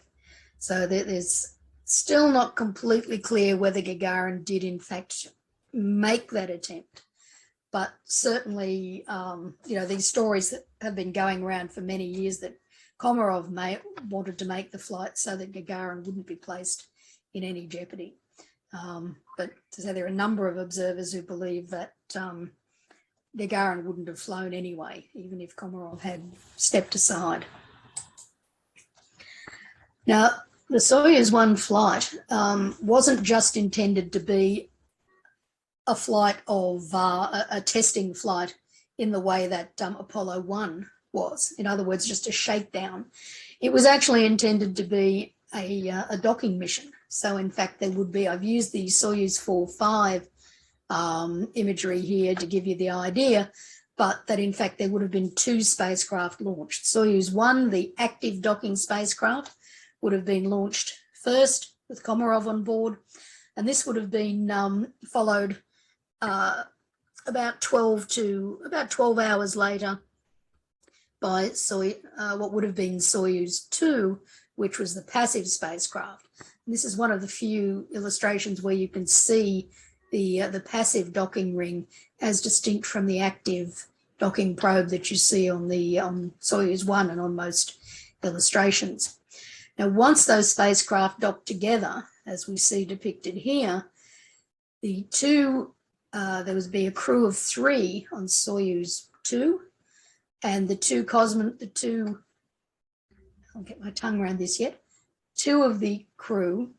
So there's still not completely clear whether Gagarin did in fact make that attempt. But certainly, these stories that have been going around for many years that Komarov wanted to make the flight so that Gagarin wouldn't be placed in any jeopardy. But to say, there are a number of observers who believe that Gagarin wouldn't have flown anyway, even if Komarov had stepped aside. Now, the Soyuz-1 flight wasn't just intended to be a flight of a testing flight in the way that Apollo 1 was. In other words, just a shakedown. It was actually intended to be a docking mission. So in fact, there would be, I've used the Soyuz 4-5 imagery here to give you the idea, but that in fact there would have been 2 spacecraft launched. Soyuz-1, the active docking spacecraft, would have been launched first with Komarov on board, and this would have been followed about 12 hours later by what would have been Soyuz-2, which was the passive spacecraft. And this is one of the few illustrations where you can see the passive docking ring as distinct from the active docking probe that you see on Soyuz-1 and on most illustrations. Now, once those spacecraft docked together, as we see depicted here, the two, there would be a crew of 3 on Soyuz-2, and the two, I'll get my tongue around this yet, 2 of the crew,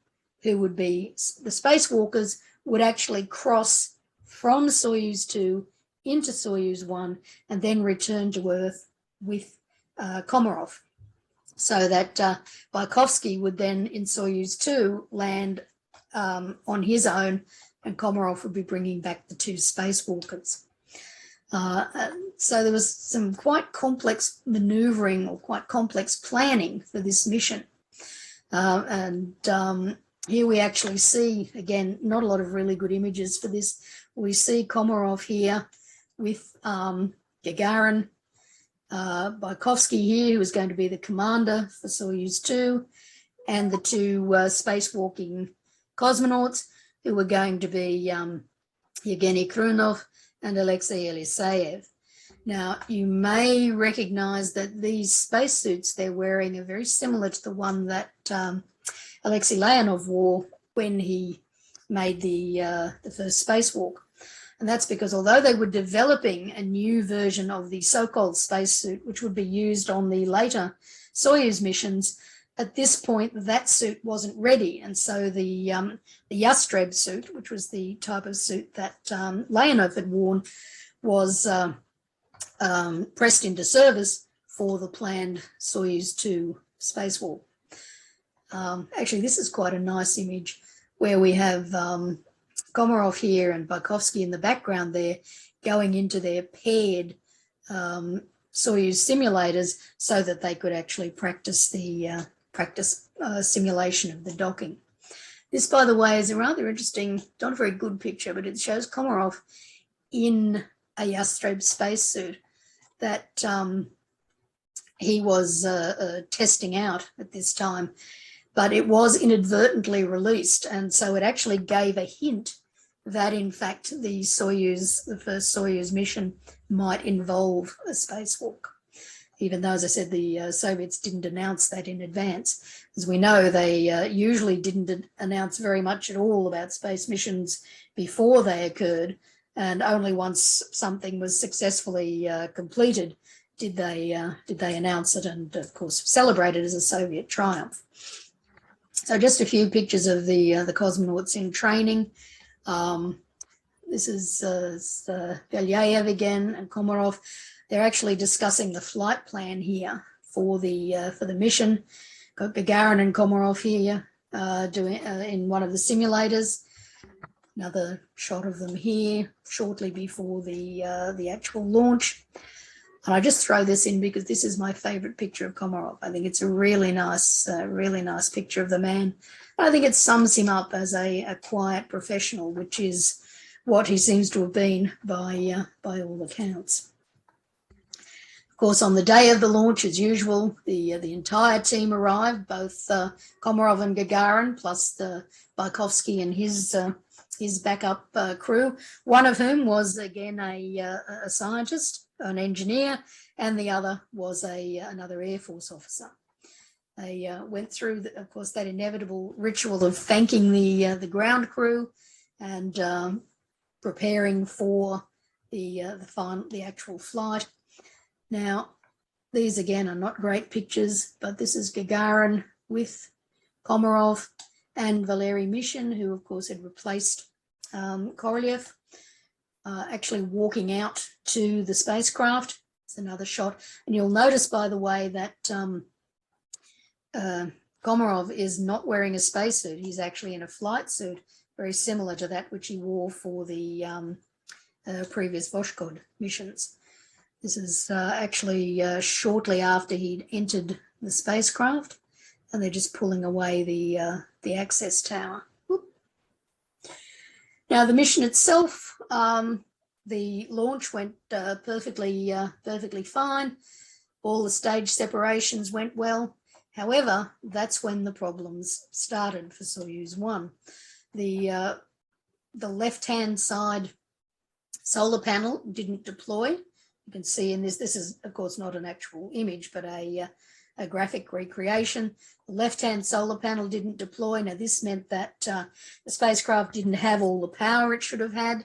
who would be the spacewalkers, would actually cross from Soyuz-2 into Soyuz-1 and then return to Earth with Komarov. So that Bykovsky would then in Soyuz-2 land on his own, and Komarov would be bringing back the 2 spacewalkers. So there was some quite complex maneuvering or quite complex planning for this mission. Here we actually see, again, not a lot of really good images for this. We see Komarov here with Gagarin, Bykovsky here, who is going to be the commander for Soyuz-2, and the 2 spacewalking cosmonauts, who were going to be Yevgeny Krunov and Alexei Eliseyev. Now, you may recognize that these spacesuits they're wearing are very similar to the one that Alexei Leonov wore when he made the first spacewalk. And that's because although they were developing a new version of the so-called spacesuit, which would be used on the later Soyuz missions, at this point that suit wasn't ready. And so the Yastreb suit, which was the type of suit that Leonov had worn, was pressed into service for the planned Soyuz-2 spacewalk. Actually, this is quite a nice image where we have Komarov here and Bykovsky in the background there going into their paired Soyuz simulators so that they could actually practice the simulation of the docking. This, by the way, is a rather interesting, not a very good picture, but it shows Komarov in a Yastreb spacesuit that he was testing out at this time, but it was inadvertently released, and so it actually gave a hint that in fact the first Soyuz mission might involve a spacewalk, even though, as I said, the Soviets didn't announce that in advance. As we know, they usually didn't announce very much at all about space missions before they occurred, and only once something was successfully completed did they announce it and, of course, celebrate it as a Soviet triumph. So just a few pictures of the cosmonauts in training. This is Belyaev again and Komarov. They're actually discussing the flight plan here for the mission. Got Gagarin and Komarov here doing in one of the simulators. Another shot of them here shortly before the actual launch. And I just throw this in because this is my favorite picture of Komarov. I think it's a really nice picture of the man. I think it sums him up as a quiet professional, which is what he seems to have been by all accounts. Of course, on the day of the launch, as usual, the entire team arrived, both Komarov and Gagarin, plus the Bykovsky and his backup crew, one of whom was, again, a scientist, an engineer, and the other was another Air Force officer. They went through, of course, that inevitable ritual of thanking the ground crew and preparing for the actual flight. Now, these again are not great pictures, but this is Gagarin with Komarov and Valery Mishin, who of course had replaced Korolev, actually walking out to the spacecraft. It's another shot. And you'll notice, by the way, that Komarov is not wearing a spacesuit. He's actually in a flight suit, very similar to that which he wore for the previous Vostok missions. This is actually shortly after he'd entered the spacecraft, and they're just pulling away the access tower. Whoop. Now, the mission itself, the launch went perfectly fine. All the stage separations went well. However, that's when the problems started for Soyuz-1. The left-hand side solar panel didn't deploy. You can see in this is, of course, not an actual image, but a graphic recreation. The left-hand solar panel didn't deploy. Now, this meant that the spacecraft didn't have all the power it should have had.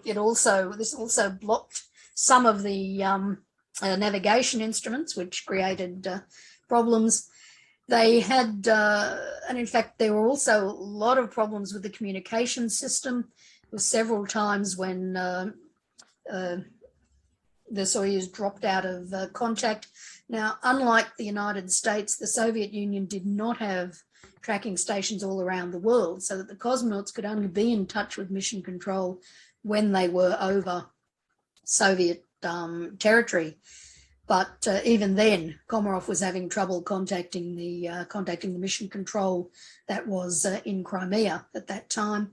This also blocked some of the navigation instruments, which created problems. They had, and in fact, there were also a lot of problems with the communication system. There were several times when the Soyuz dropped out of contact. Now, unlike the United States, the Soviet Union did not have tracking stations all around the world, so that the cosmonauts could only be in touch with mission control when they were over Soviet territory. But even then, Komarov was having trouble contacting the mission control that was in Crimea at that time.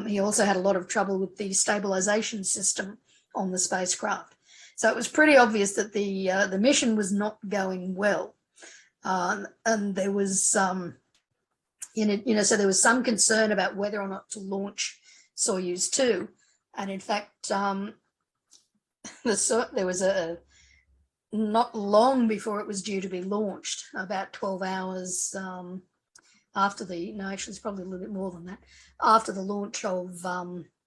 He also had a lot of trouble with the stabilization system on the spacecraft. So it was pretty obvious that the mission was not going well, and there was so there was some concern about whether or not to launch Soyuz-2, and in fact, there was not long before it was due to be launched, about 12 hours after actually it's probably a little bit more than that, after the launch of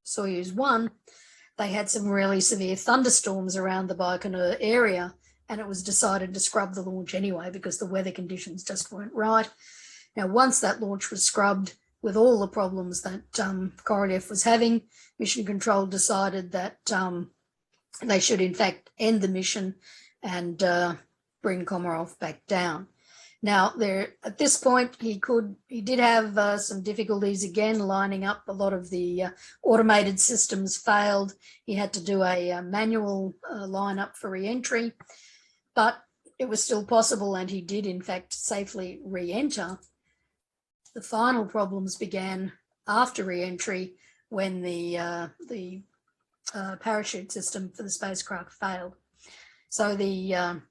Soyuz-1, they had some really severe thunderstorms around the Baikonur area, and it was decided to scrub the launch anyway because the weather conditions just weren't right. Now, once that launch was scrubbed, with all the problems that Korolev was having, Mission Control decided that they should in fact end the mission and bring Komarov back down. Now, at this point, he did have some difficulties again lining up. A lot of the automated systems failed. He had to do a manual lineup for re-entry, but it was still possible, and he did in fact safely re-enter. The final problems began after re-entry when the parachute system for the spacecraft failed. So the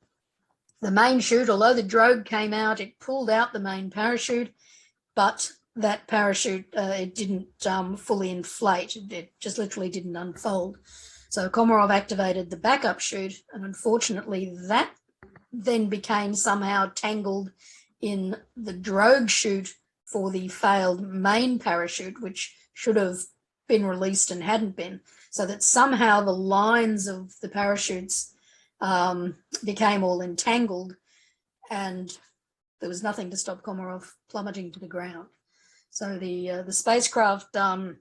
main chute, although the drogue came out, it pulled out the main parachute, but that parachute, it didn't fully inflate. It just literally didn't unfold. So Komarov activated the backup chute, and unfortunately that then became somehow tangled in the drogue chute for the failed main parachute, which should have been released and hadn't been, so that somehow the lines of the parachutes became all entangled, and there was nothing to stop Komarov plummeting to the ground. So the spacecraft, hit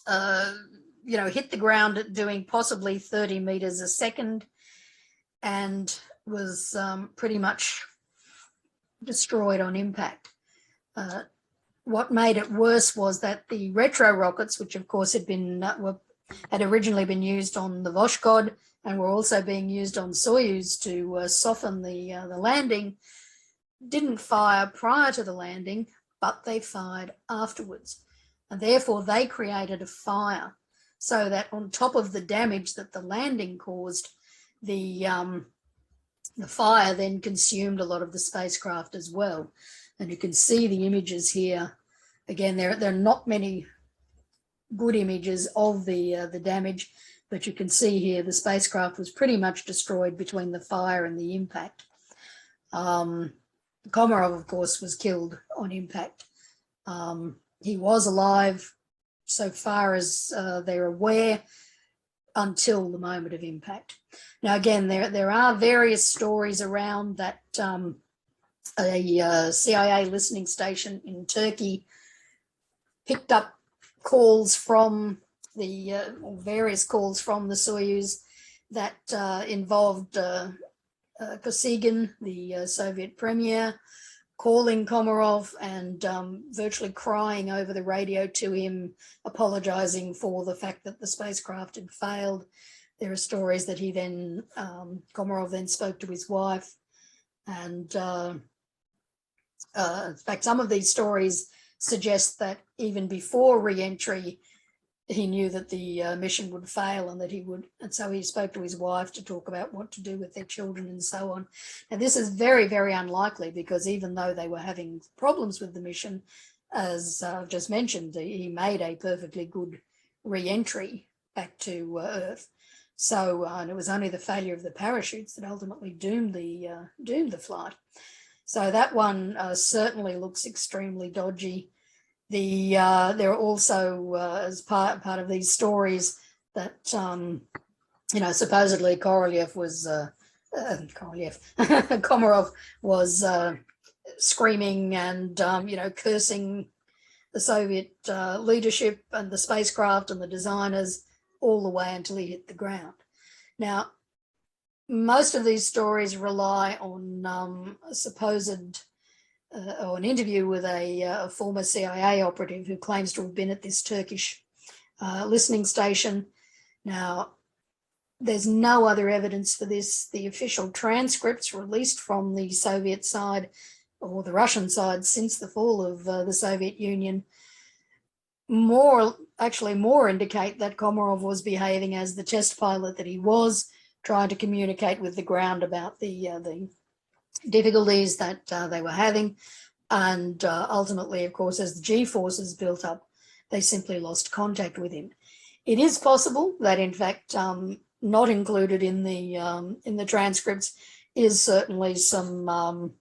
the ground at doing possibly 30 meters a second, and was pretty much destroyed on impact. What made it worse was that the retro rockets, which of course had originally been used on the Vostok and were also being used on Soyuz to soften the landing, didn't fire prior to the landing, but they fired afterwards. And therefore they created a fire, so that on top of the damage that the landing caused, the fire then consumed a lot of the spacecraft as well. And you can see the images here. Again, there are not many good images of the damage, but you can see here the spacecraft was pretty much destroyed between the fire and the impact. Komarov, of course, was killed on impact. He was alive so far as they're aware until the moment of impact. Now, again, there are various stories around that a CIA listening station in Turkey picked up calls from various calls from the Soyuz that involved Kosygin, the Soviet premier, calling Komarov and virtually crying over the radio to him, apologizing for the fact that the spacecraft had failed. there are stories that he then, Komarov then spoke to his wife, and in fact, some of these stories suggest that even before re-entry, he knew that the mission would fail and that he would, and so he spoke to his wife to talk about what to do with their children and so on. And this is very, very unlikely, because even though they were having problems with the mission, as I've just mentioned, he made a perfectly good re-entry back to Earth. So, and it was only the failure of the parachutes that ultimately doomed the flight. So that one certainly looks extremely dodgy. There are also, as part of these stories, that supposedly Komarov was screaming and cursing the Soviet leadership and the spacecraft and the designers all the way until he hit the ground. Now, most of these stories rely on a supposed or an interview with a former CIA operative who claims to have been at this Turkish listening station. Now, there's no other evidence for this. The official transcripts released from the Soviet side or the Russian side since the fall of the Soviet Union more indicate that Komarov was behaving as the test pilot that he was, trying to communicate with the ground about the difficulties that they were having. And ultimately, of course, as the G-forces built up, they simply lost contact with him. It is possible that, in fact, not included in the transcripts is certainly some,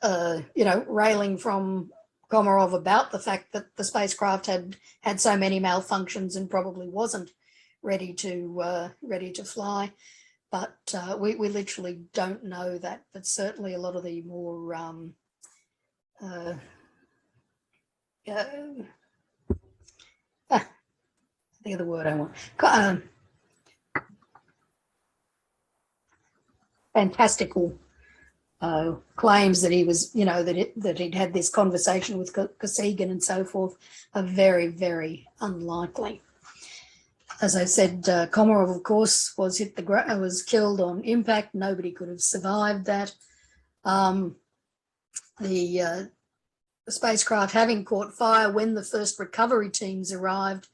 railing from Komarov about the fact that the spacecraft had so many malfunctions and probably wasn't ready to fly. But we literally don't know that. But certainly a lot of the more I think of the word I want. Fantastical claims that he was, that he'd had this conversation with Kosygin and so forth are very, very unlikely. As I said, Komarov, of course, was killed on impact. Nobody could have survived that. The spacecraft having caught fire when the first recovery teams arrived,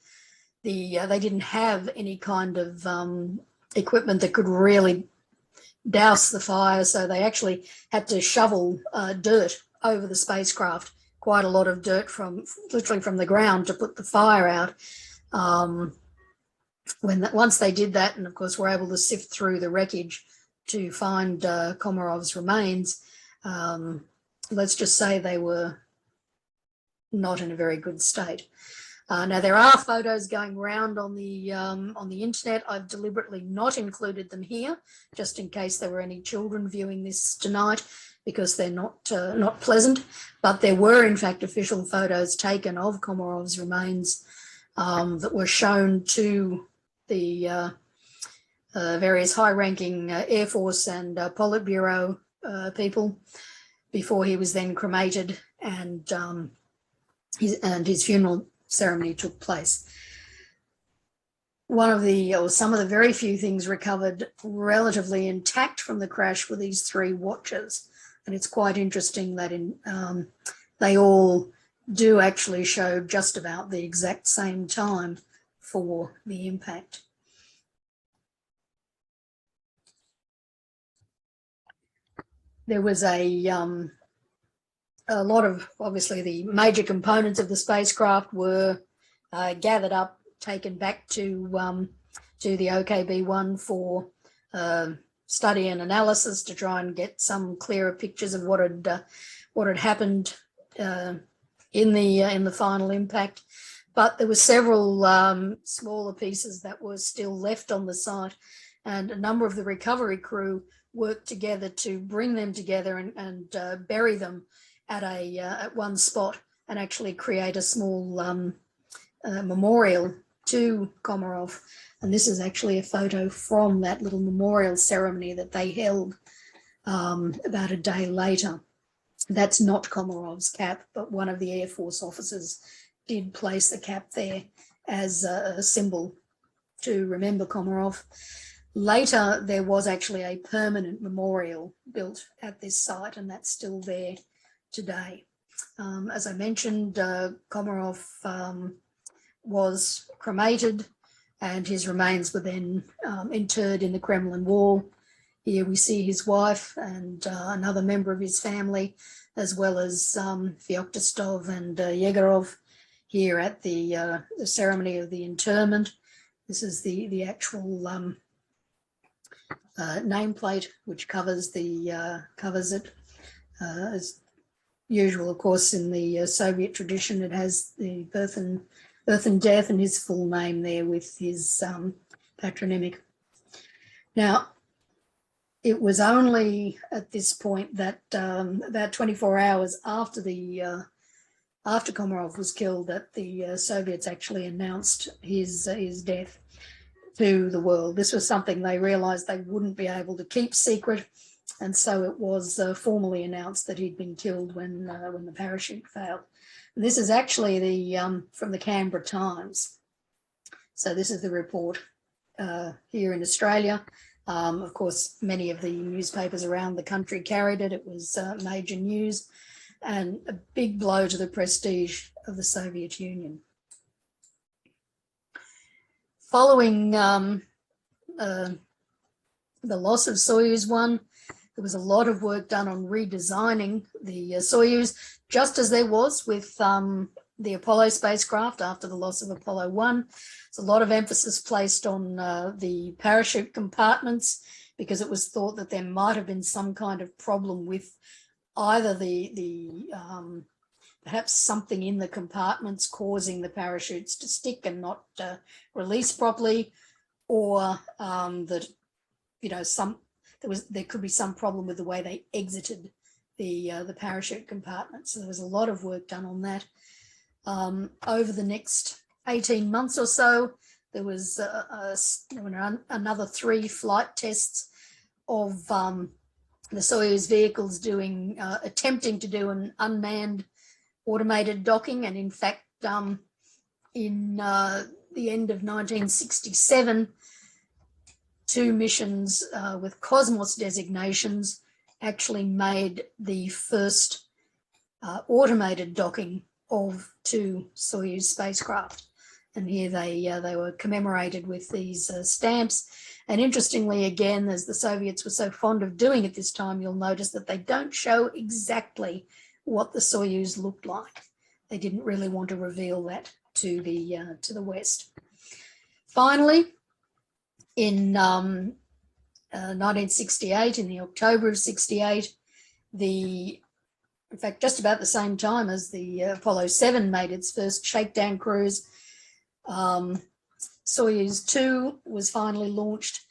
they didn't have any kind of equipment that could really douse the fire, so they actually had to shovel dirt over the spacecraft, quite a lot of dirt literally from the ground to put the fire out. Once they did that, and of course were able to sift through the wreckage to find Komarov's remains, let's just say they were not in a very good state. Now, there are photos going around on the internet. I've deliberately not included them here, just in case there were any children viewing this tonight, because they're not pleasant. But there were, in fact, official photos taken of Komarov's remains that were shown to the various high-ranking Air Force and Politburo people before he was then cremated, and his funeral ceremony took place. Some of the very few things recovered relatively intact from the crash were these 3 watches, and it's quite interesting that they all do actually show just about the exact same time for the impact. There was a lot of, obviously, the major components of the spacecraft were gathered up, taken back to the OKB-1 for study and analysis to try and get some clearer pictures of what had happened in the final impact. But there were several smaller pieces that were still left on the site, and a number of the recovery crew worked together to bring them together and bury them at one spot, and actually create a small memorial to Komarov. And this is actually a photo from that little memorial ceremony that they held about a day later. That's not Komarov's cap, but one of the Air Force officers did place the cap there as a symbol to remember Komarov. Later, there was actually a permanent memorial built at this site, and that's still there today. As I mentioned, Komarov was cremated, and his remains were then interred in the Kremlin wall. Here we see his wife and another member of his family, as well as Feoktistov and Yegorov here at the ceremony of the interment. This is the actual nameplate, which covers it. As usual, of course, in the Soviet tradition, it has the birth and death and his full name there with his patronymic. Now, it was only at this point that about 24 hours after after Komarov was killed that the Soviets actually announced his death to the world. This was something they realized they wouldn't be able to keep secret, and so it was formally announced that he'd been killed when the parachute failed. And this is actually from the Canberra Times. So this is the report here in Australia. Of course, many of the newspapers around the country carried it. It was major news and a big blow to the prestige of the Soviet Union. Following the loss of Soyuz-1, there was a lot of work done on redesigning the Soyuz, just as there was with the Apollo spacecraft after the loss of Apollo 1. There's a lot of emphasis placed on the parachute compartments, because it was thought that there might have been some kind of problem with either perhaps something in the compartments causing the parachutes to stick and not release properly, or that there could be some problem with the way they exited the parachute compartment. So there was a lot of work done on that. Over the next 18 months or so, there was another 3 flight tests of the Soyuz vehicles attempting to do an unmanned automated docking. And in fact, in the end of 1967, 2 missions with Cosmos designations actually made the first automated docking of 2 Soyuz spacecraft. And here they were commemorated with these stamps. And interestingly, again, as the Soviets were so fond of doing at this time, you'll notice that they don't show exactly what the Soyuz looked like. They didn't really want to reveal that to the West. Finally, in 1968, in the October of 68, in fact, just about the same time as the Apollo 7 made its first shakedown cruise, Soyuz-2 was finally launched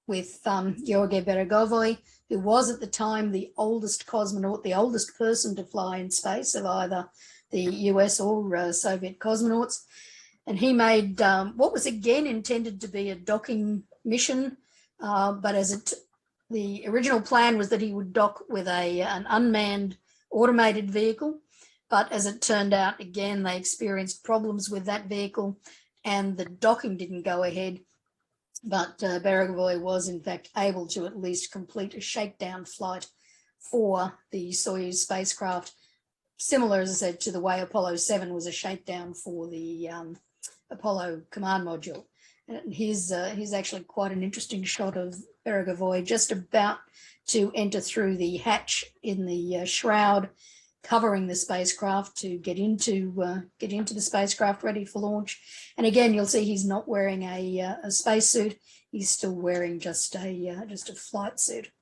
with Yuri Beregovoi, who was at the time the oldest cosmonaut, the oldest person to fly in space of either the US or Soviet cosmonauts. And he made what was again intended to be a docking mission, but the original plan was that he would dock with an unmanned automated vehicle. But as it turned out, again, they experienced problems with that vehicle and the docking didn't go ahead. But Beregovoi was, in fact, able to at least complete a shakedown flight for the Soyuz spacecraft, similar, as I said, to the way Apollo 7 was a shakedown for the Apollo command module. And here's actually quite an interesting shot of Beregovoi just about to enter through the hatch in the shroud covering the spacecraft to get into the spacecraft ready for launch. And again, you'll see he's not wearing a spacesuit. He's still wearing just a flight suit.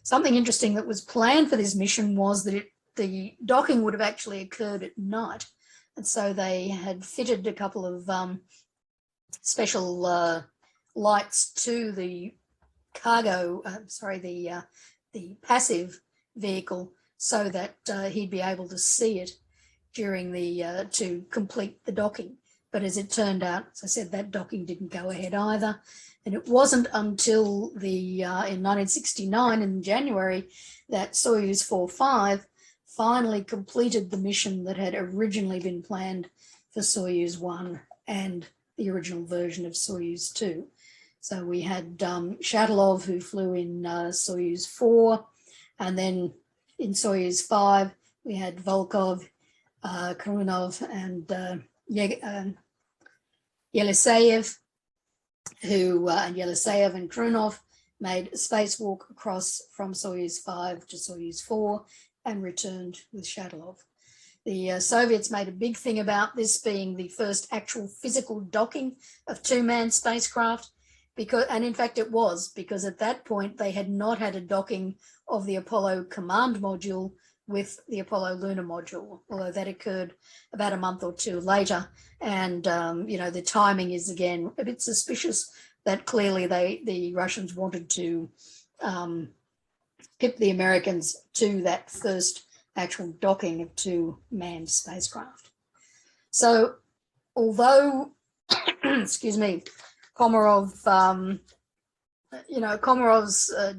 Something interesting that was planned for this mission was that the docking would have actually occurred at night. And so they had fitted a couple of special lights to the the passive vehicle, so that he'd be able to see it during to complete the docking. But as it turned out, as I said, that docking didn't go ahead either. And it wasn't until in 1969, in January, that Soyuz 4-5 finally completed the mission that had originally been planned for Soyuz 1 and the original version of Soyuz-2. So we had Shatilov, who flew in Soyuz-4, and then in Soyuz-5, we had Volkov, Komarov, and Yeliseyev, and Yeliseyev and Krunov made a spacewalk across from Soyuz-5 to Soyuz-4 and returned with Shatilov. The Soviets made a big thing about this being the first actual physical docking of two-man spacecraft, and in fact it was, because at that point they had not had a docking of the Apollo command module with the Apollo lunar module, although that occurred about a month or two later. And, the timing is, again, a bit suspicious that clearly the Russians wanted to pip the Americans to that first actual docking of two manned spacecraft. So although, excuse me, Komarov's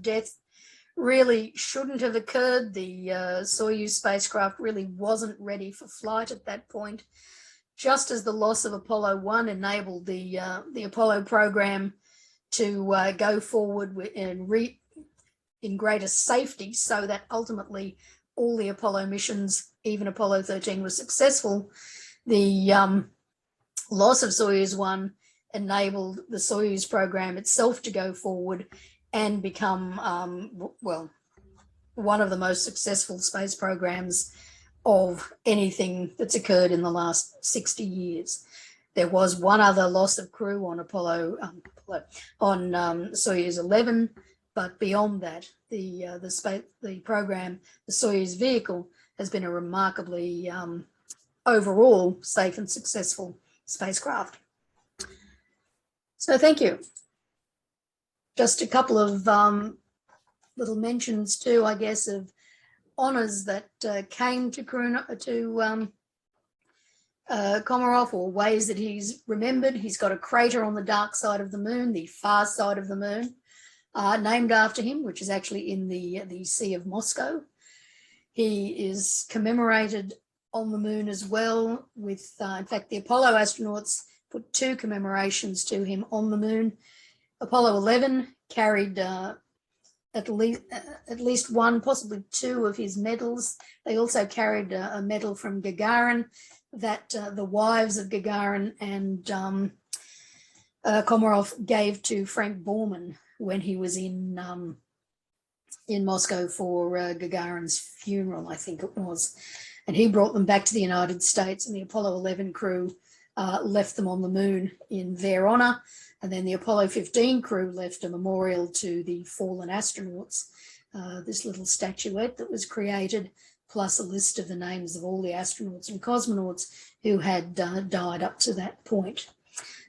death really shouldn't have occurred. The Soyuz spacecraft really wasn't ready for flight at that point. Just as the loss of Apollo 1 enabled the Apollo program to go forward in greater safety, so that ultimately all the Apollo missions, even Apollo 13, were successful, the loss of Soyuz-1 enabled the Soyuz program itself to go forward and become, one of the most successful space programs of anything that's occurred in the last 60 years. There was one other loss of crew on Soyuz 11, but beyond that, the program, the Soyuz vehicle, has been a remarkably overall safe and successful spacecraft. So thank you. Just a couple of little mentions too, I guess, of honours that came to Komarov, or ways that he's remembered. He's got a crater on the dark side of the moon, the far side of the moon, named after him, which is actually in the Sea of Moscow. He is commemorated on the moon as well with, in fact, the Apollo astronauts put 2 commemorations to him on the moon. Apollo 11 carried at least 1, possibly 2 of his medals. They also carried a medal from Gagarin that the wives of Gagarin and Komarov gave to Frank Borman when he was in Moscow for Gagarin's funeral, I think it was. And he brought them back to the United States, and the Apollo 11 crew left them on the moon in their honour. And then the Apollo 15 crew left a memorial to the fallen astronauts, this little statuette that was created, plus a list of the names of all the astronauts and cosmonauts who had died up to that point.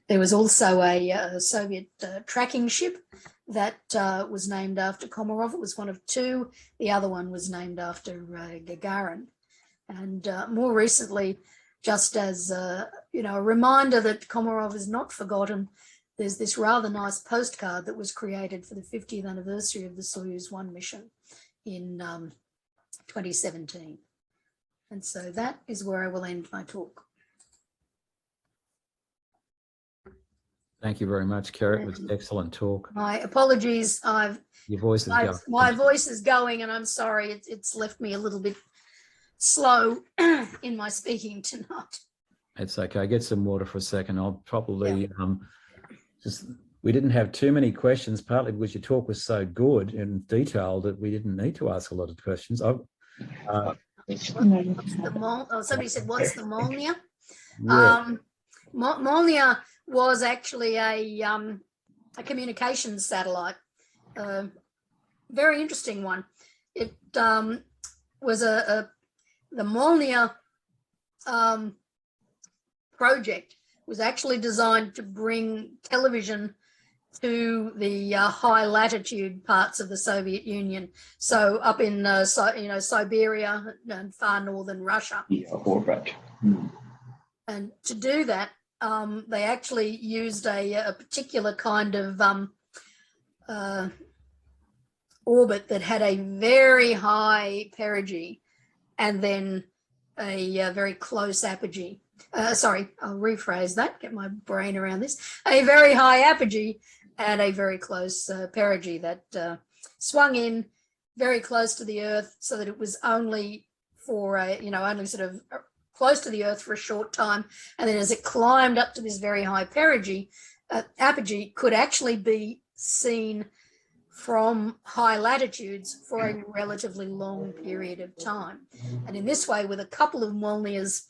There was also a Soviet tracking ship that was named after Komarov. It was one of 2. The other one was named after Gagarin. And more recently, just as a reminder that Komarov is not forgotten, there's this rather nice postcard that was created for the 50th anniversary of the Soyuz-1 mission in 2017. And so that is where I will end my talk. Thank you very much, Kerrie. It was an excellent talk. My apologies. Your voice is going. My voice is going, and I'm sorry. It's left me a little bit slow in my speaking tonight. It's okay. Get some water for a second. I'll probably we didn't have too many questions, partly because your talk was so good and detailed that we didn't need to ask a lot of questions. Somebody said, what's the Molnia? Yeah. Molnia was actually a communications satellite, very interesting one. It was the Molnia project was actually designed to bring television to the high latitude parts of the Soviet Union. So up in Siberia and far northern Russia. Yeah, orbit. And to do that, they actually used a particular kind of orbit that had a very high perigee and then a very close apogee. sorry, I'll rephrase that, get my brain around this, a very high apogee and a very close perigee that swung in very close to the Earth, so that it was only for only sort of close to the Earth for a short time. And then as it climbed up to this very high perigee, apogee could actually be seen from high latitudes for a relatively long period of time. And in this way, with a couple of Molnias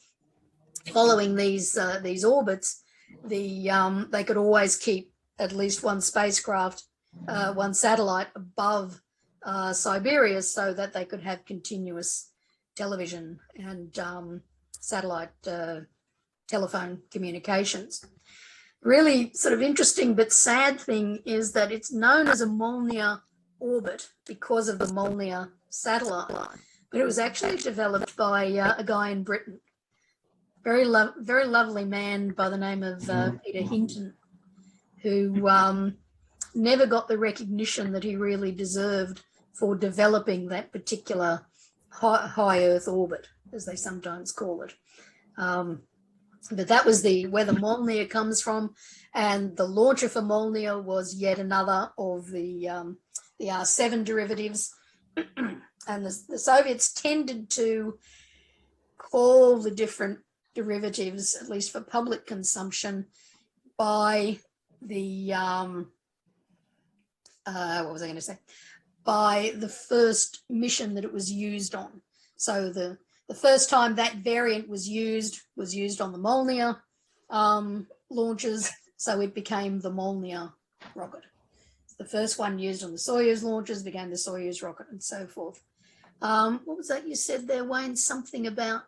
following these orbits, they could always keep at least one spacecraft, one satellite above Siberia, so that they could have continuous television and satellite telephone communications. Really sort of interesting but sad thing is that it's known as a Molniya orbit because of the Molniya satellite, but it was actually developed by a guy in Britain, very lovely man by the name of Peter Hinton, who never got the recognition that he really deserved for developing that particular high Earth orbit, as they sometimes call it. But that was where the Molniya comes from, and the launcher for Molniya was yet another of the R7 derivatives. And the Soviets tended to call the different derivatives, at least for public consumption, by the what was I going to say? By the first mission that it was used on. So the first time that variant was used on the Molniya launches, so it became the Molniya rocket. The first one used on the Soyuz launches became the Soyuz rocket, and so forth. What was that you said there, Wayne? Something about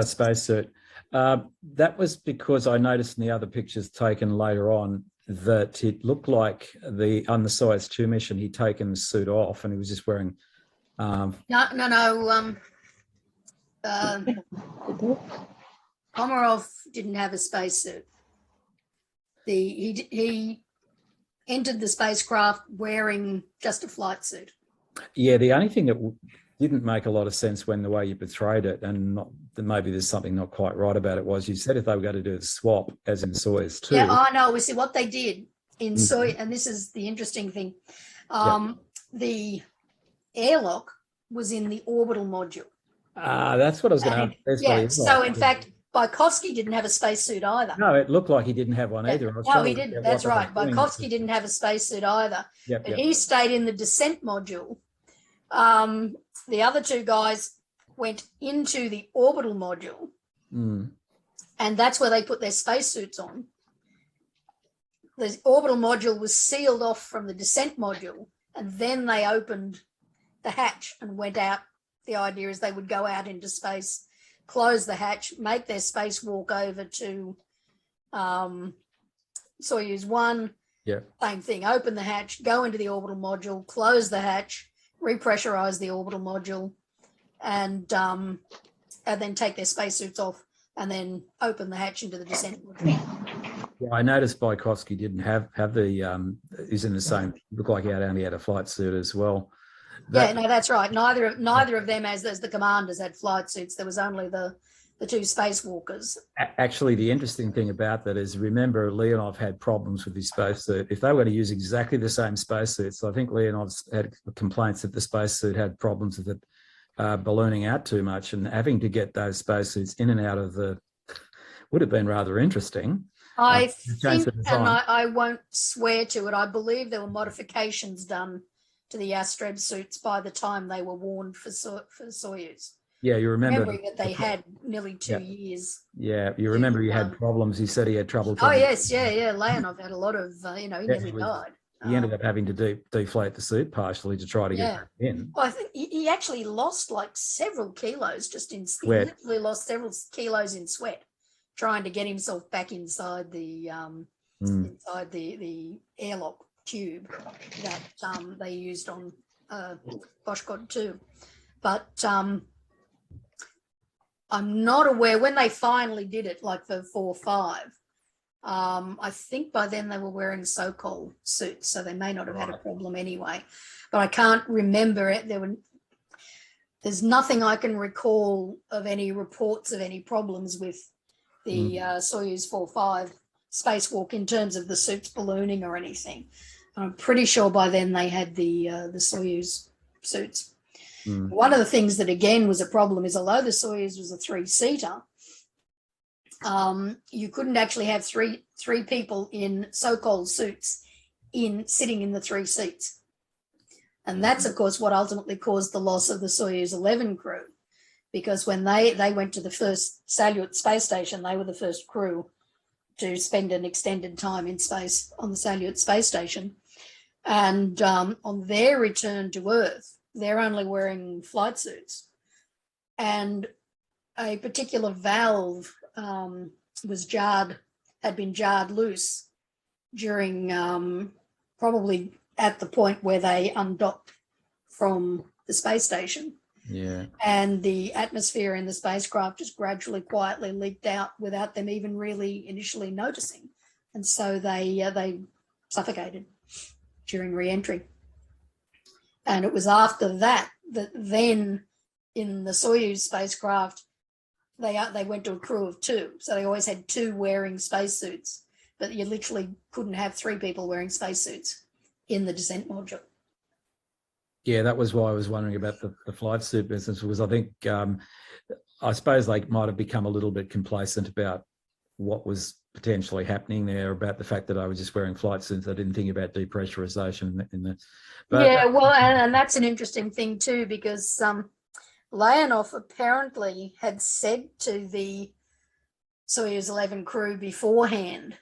spacesuit. That was because I noticed in the other pictures taken later on that it looked like on the Soyuz-2 mission he'd taken the suit off and he was just wearing. No. Komarov didn't have a spacesuit. He entered the spacecraft wearing just a flight suit. Yeah, the only thing that didn't make a lot of sense when the way you portrayed it, and maybe there's something not quite right about it, was you said if they were going to do the swap, as in Soyuz 2. Yeah, I know. We see what they did in Soyuz, and this is the interesting thing. The airlock was in the orbital module. That's what I was going to ask. Yeah, so in fact, Bykovsky didn't have a spacesuit either. No, it looked like he didn't have one either. No, he didn't. That's right. Bykovsky didn't have a spacesuit either. But he stayed in the descent module. The other two guys went into the orbital module, and that's where they put their spacesuits on. The orbital module was sealed off from the descent module, and then they opened the hatch and went out. The idea is they would go out into space, close the hatch, make their spacewalk over to Soyuz-1. Yeah. Same thing, open the hatch, go into the orbital module, close the hatch, repressurize the orbital module, and then take their spacesuits off and then open the hatch into the descent module. Yeah, I noticed Bykovsky didn't have the he's in the same, looked like he only had a flight suit as well. That's right. Neither of them, as the commanders, had flight suits. There was only the two spacewalkers. Actually, the interesting thing about that is, remember, Leonov had problems with his spacesuit. If they were to use exactly the same spacesuits, I think Leonov's had complaints that the spacesuit had problems with it ballooning out too much, and having to get those spacesuits in and out of would have been rather interesting. I think, and I won't swear to it, I believe there were modifications done to the Astreb suits by the time they were worn for Soyuz. Yeah, you remember. Remembering that they had nearly 2 years. Yeah, you remember he had problems. He said he had trouble. Oh, yes, yeah. Leonov had a lot of, he nearly died. He ended up having to deflate the suit partially to try to get back in. Well, I think he actually lost like several kilos just in sweat. He literally lost several kilos in sweat trying to get himself back inside the airlock tube that they used on Vostok 2. But I'm not aware when they finally did it, like for 4 or 5. I think by then they were wearing Sokol suits, so they may not have had a problem anyway. But I can't remember it. there's nothing I can recall of any reports of any problems with the Soyuz 4-5 spacewalk in terms of the suits ballooning or anything. I'm pretty sure by then they had the Soyuz suits. One of the things that again was a problem is, although the Soyuz was a 3-seater, you couldn't actually have three people in so-called suits sitting in the 3 seats. And that's, of course, what ultimately caused the loss of the Soyuz-11 crew, because when they went to the first Salyut space station, they were the first crew to spend an extended time in space on the Salyut space station. And on their return to Earth, they're only wearing flight suits. And a particular valve had been jarred loose during probably at the point where they undocked from the space station. Yeah. And the atmosphere in the spacecraft just gradually, quietly leaked out without them even really initially noticing. And so they suffocated during re-entry. And it was after that then in the Soyuz spacecraft, they went to a crew of 2. So they always had 2 wearing spacesuits, but you literally couldn't have 3 people wearing spacesuits in the descent module. Yeah, that was why I was wondering about the flight suit business, because I think, I suppose they might have become a little bit complacent about what was potentially happening there, about the fact that I was just wearing flight suits. I didn't think about depressurization in the. But, yeah, well, and that's an interesting thing too, because Leonov apparently had said to the Soyuz-11 crew beforehand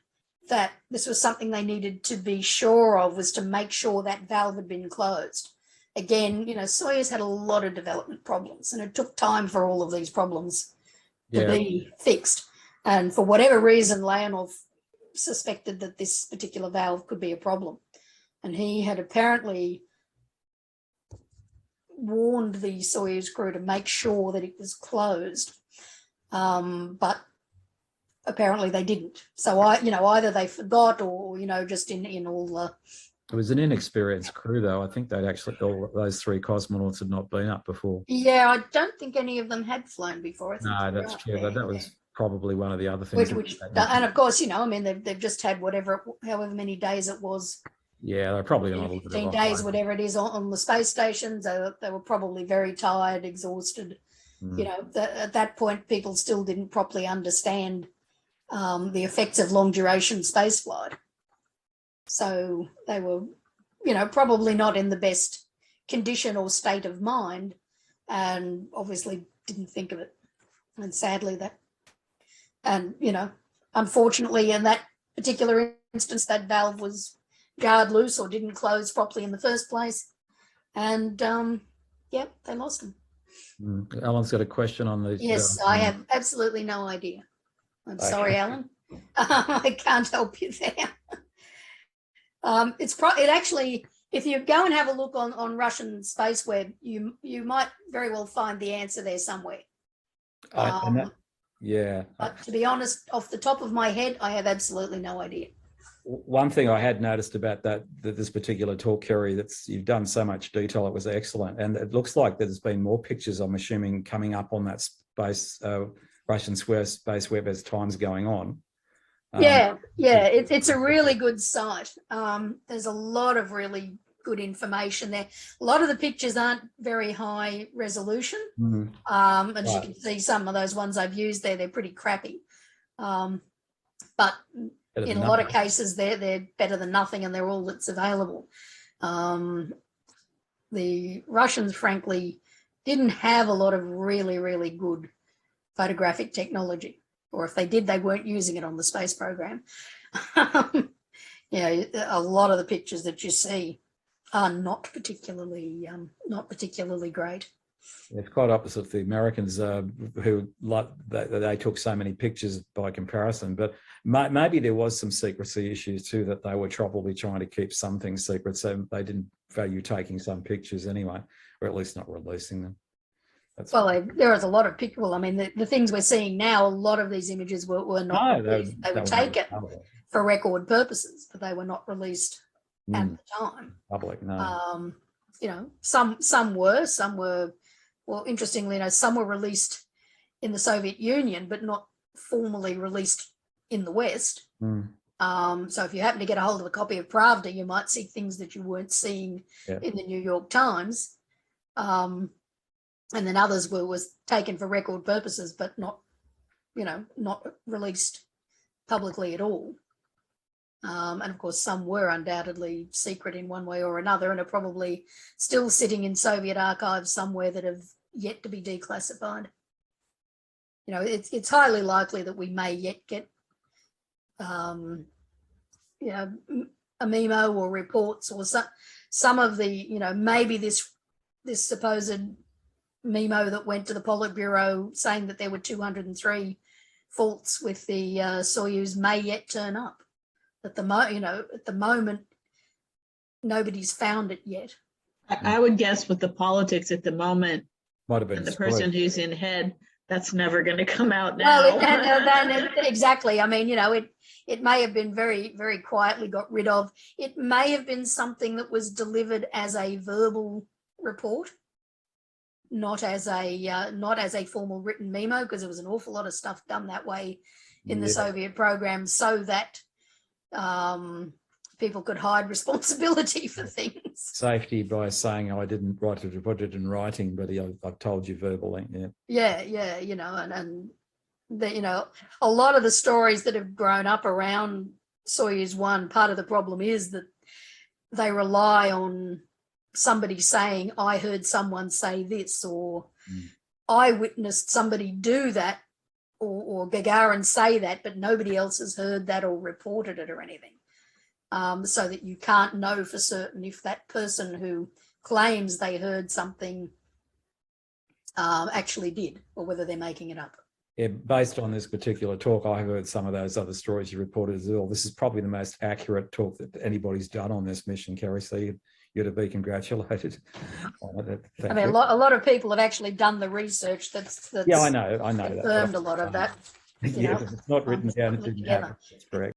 that this was something they needed to be sure of, was to make sure that valve had been closed. Again, Soyuz had a lot of development problems, and it took time for all of these problems to be fixed. And for whatever reason, Leonov suspected that this particular valve could be a problem. And he had apparently warned the Soyuz crew to make sure that it was closed. But apparently they didn't. So either they forgot or, just in all the. It was an inexperienced crew, though. I think all those 3 cosmonauts had not been up before. Yeah, I don't think any of them had flown before. No, that's true. That was probably one of the other things. And of course, they've just had however many days it was. Yeah, they're probably on a little 15 days, whatever it is, on the space stations. They were probably very tired, exhausted. At that point, people still didn't properly understand the effects of long duration spaceflight. So they were, probably not in the best condition or state of mind, and obviously didn't think of it. And sadly unfortunately in that particular instance, that valve was jarred loose or didn't close properly in the first place. And they lost them. Alan's got a question on these. Yes, I have absolutely no idea. I'm sorry, Alan. I can't help you there. It actually, if you go and have a look on Russian space web, you might very well find the answer there somewhere. But to be honest, off the top of my head, I have absolutely no idea. One thing I had noticed about this particular talk, Kerrie, you've done so much detail, it was excellent. And it looks like there's been more pictures, I'm assuming, coming up on that space, Russian space web as time's going on. It's a really good site. There's a lot of really good information there. A lot of the pictures aren't very high resolution. As you can see, some of those ones I've used there, they're pretty crappy. But in a lot of cases, they're better than nothing, and they're all that's available. The Russians, frankly, didn't have a lot of really, really good photographic technology. Or if they did, they weren't using it on the space program. A lot of the pictures that you see are not particularly great. It's quite opposite the Americans, who they took so many pictures by comparison. But maybe there was some secrecy issues too, that they were probably trying to keep some things secret, so they didn't value taking some pictures anyway, or at least not releasing them. There is a lot of pictures. I mean, the things we're seeing now, a lot of these images were not released. They were taken for record purposes, but they were not released at the time. Public, no. Some were well, interestingly, some were released in the Soviet Union, but not formally released in the West. So if you happen to get a hold of a copy of Pravda, you might see things that you weren't seeing in the New York Times. And then others was taken for record purposes, but not released publicly at all. And of course, some were undoubtedly secret in one way or another, and are probably still sitting in Soviet archives somewhere that have yet to be declassified. It's highly likely that we may yet get, a memo or reports or some of the, maybe this supposed memo that went to the Politburo saying that there were 203 faults with the Soyuz may yet turn up. At the moment, nobody's found it yet. I would guess with the politics at the moment, might have been and the person who's in head, that's never going to come out now. Well, exactly. I mean, it may have been very, very quietly got rid of. It may have been something that was delivered as a verbal report, not as a formal written memo, because there was an awful lot of stuff done that way in the Soviet program, so that people could hide responsibility for things. Safety by saying, I didn't write it, put it in writing, but I've told you verbally. Yeah, and a lot of the stories that have grown up around Soyuz-1, part of the problem is that they rely on somebody saying, I heard someone say this, or I witnessed somebody do that, or Gagarin say that, but nobody else has heard that or reported it or anything. So that you can't know for certain if that person who claims they heard something actually did, or whether they're making it up. Yeah, based on this particular talk, I have heard some of those other stories you reported as well. This is probably the most accurate talk that anybody's done on this mission, Kerrie, so you're to be congratulated. I mean, a lot of people have actually done the research that's yeah, I know confirmed that. a lot of that. Yeah, it's not written down, it didn't happen. That's correct.